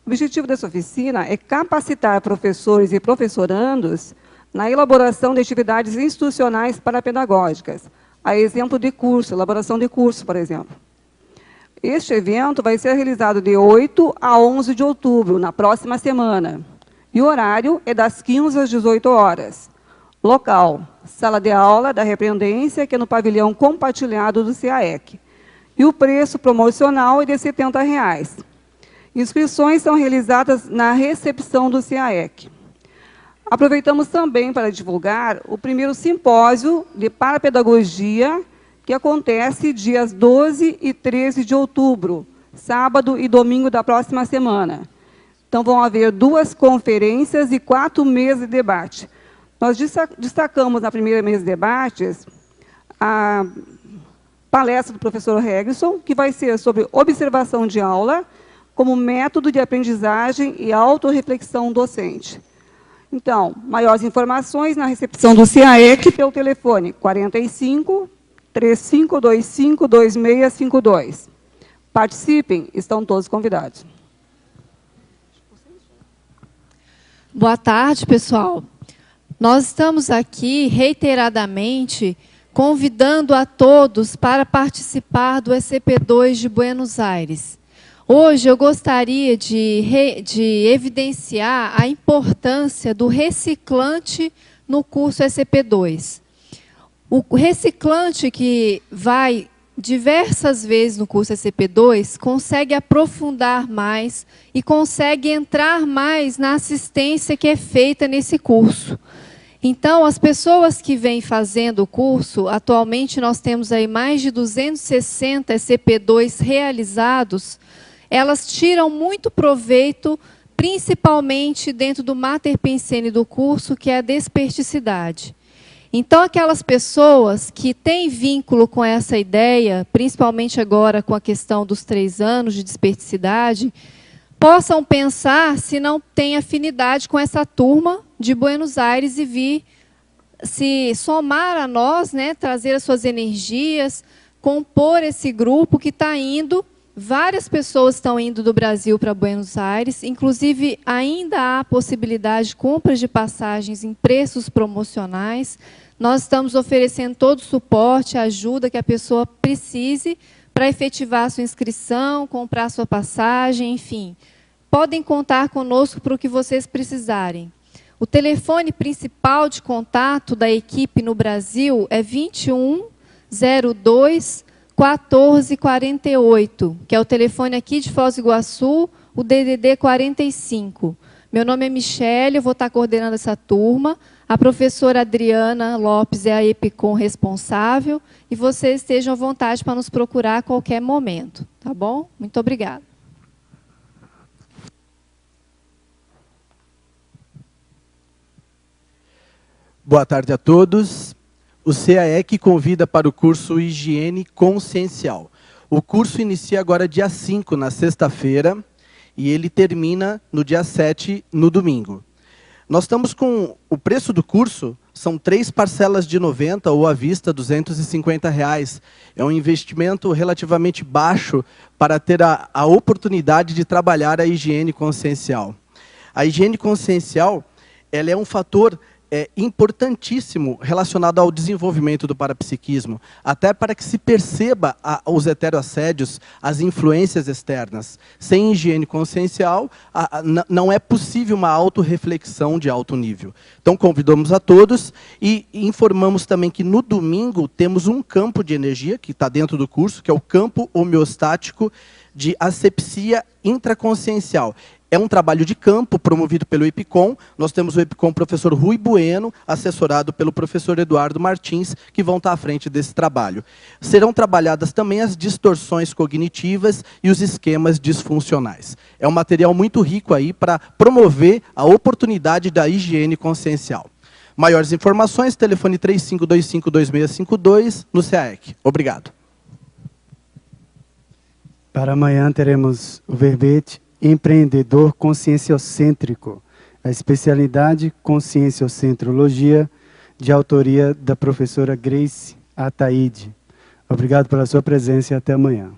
O objetivo dessa oficina é capacitar professores e professorandos na elaboração de atividades institucionais parapedagógicas, a exemplo de curso, elaboração de curso, por exemplo. Este evento vai ser realizado de 8 a 11 de outubro, na próxima semana. E o horário é das 15 às 18 horas. Local, sala de aula da Reaprendência, que é no pavilhão compartilhado do CAEC. E o preço promocional é de R$ 70. Inscrições são realizadas na recepção do CAEC. Aproveitamos também para divulgar o primeiro simpósio de parapedagogia, que acontece dias 12 e 13 de outubro, sábado e domingo da próxima semana. Então, vão haver 2 conferências e 4 mesas de debate. Nós destacamos na primeira mesa de debates a palestra do professor Regson, que vai ser sobre observação de aula como método de aprendizagem e autorreflexão docente. Então, maiores informações na recepção do CAEC pelo telefone 45 3525 2652. Participem, estão todos convidados. Boa tarde, pessoal. Nós estamos aqui reiteradamente convidando a todos para participar do ECP2 de Buenos Aires. Hoje eu gostaria de evidenciar a importância do reciclante no curso ECP2. O reciclante que vai diversas vezes no curso ECP2 consegue aprofundar mais e consegue entrar mais na assistência que é feita nesse curso. Então, as pessoas que vêm fazendo o curso, atualmente nós temos aí mais de 260 ECP2 realizados, elas tiram muito proveito, principalmente dentro do mater pensene do curso, que é a desperticidade. Então, aquelas pessoas que têm vínculo com essa ideia, principalmente agora com a questão dos 3 anos de desperticidade, possam pensar se não tem afinidade com essa turma de Buenos Aires e vir se somar a nós, né, trazer as suas energias, compor esse grupo que está indo. Várias pessoas estão indo do Brasil para Buenos Aires, inclusive ainda há possibilidade de compras de passagens em preços promocionais. Nós estamos oferecendo todo o suporte, a ajuda que a pessoa precise para efetivar a sua inscrição, comprar a sua passagem, enfim. Podem contar conosco para o que vocês precisarem. O telefone principal de contato da equipe no Brasil é 21 02 1448, que é o telefone aqui de Foz do Iguaçu, o DDD 45. Meu nome é Michele, eu vou estar coordenando essa turma. A professora Adriana Lopes é a EPICOM responsável, e vocês estejam à vontade para nos procurar a qualquer momento, tá bom? Muito obrigada. Boa tarde a todos. O CAEC convida para o curso Higiene Consciencial. O curso inicia agora dia 5, na sexta-feira, e ele termina no dia 7, no domingo. Nós estamos com o preço do curso, são 3 parcelas de 90 ou à vista R$ 250. É um investimento relativamente baixo para ter a oportunidade de trabalhar a higiene consciencial. A higiene consciencial, ela é um fator importantíssimo relacionado ao desenvolvimento do parapsiquismo, até para que se perceba os heteroassédios, as influências externas. Sem higiene consciencial, não é possível uma autorreflexão de alto nível. Então, convidamos a todos e informamos também que no domingo temos um campo de energia, que está dentro do curso, que é o campo homeostático de asepsia intraconsciencial. É um trabalho de campo promovido pelo EPICOM. Nós temos o EPICOM professor Rui Bueno, assessorado pelo professor Eduardo Martins, que vão estar à frente desse trabalho. Serão trabalhadas também as distorções cognitivas e os esquemas disfuncionais. É um material muito rico aí para promover a oportunidade da higiene consciencial. Maiores informações, telefone 3525-2652, no CAEC. Obrigado. Para amanhã teremos o verbete Empreendedor Conscienciocêntrico, a especialidade Conscienciocentrologia, de autoria da professora Grace Ataíde. Obrigado pela sua presença e até amanhã.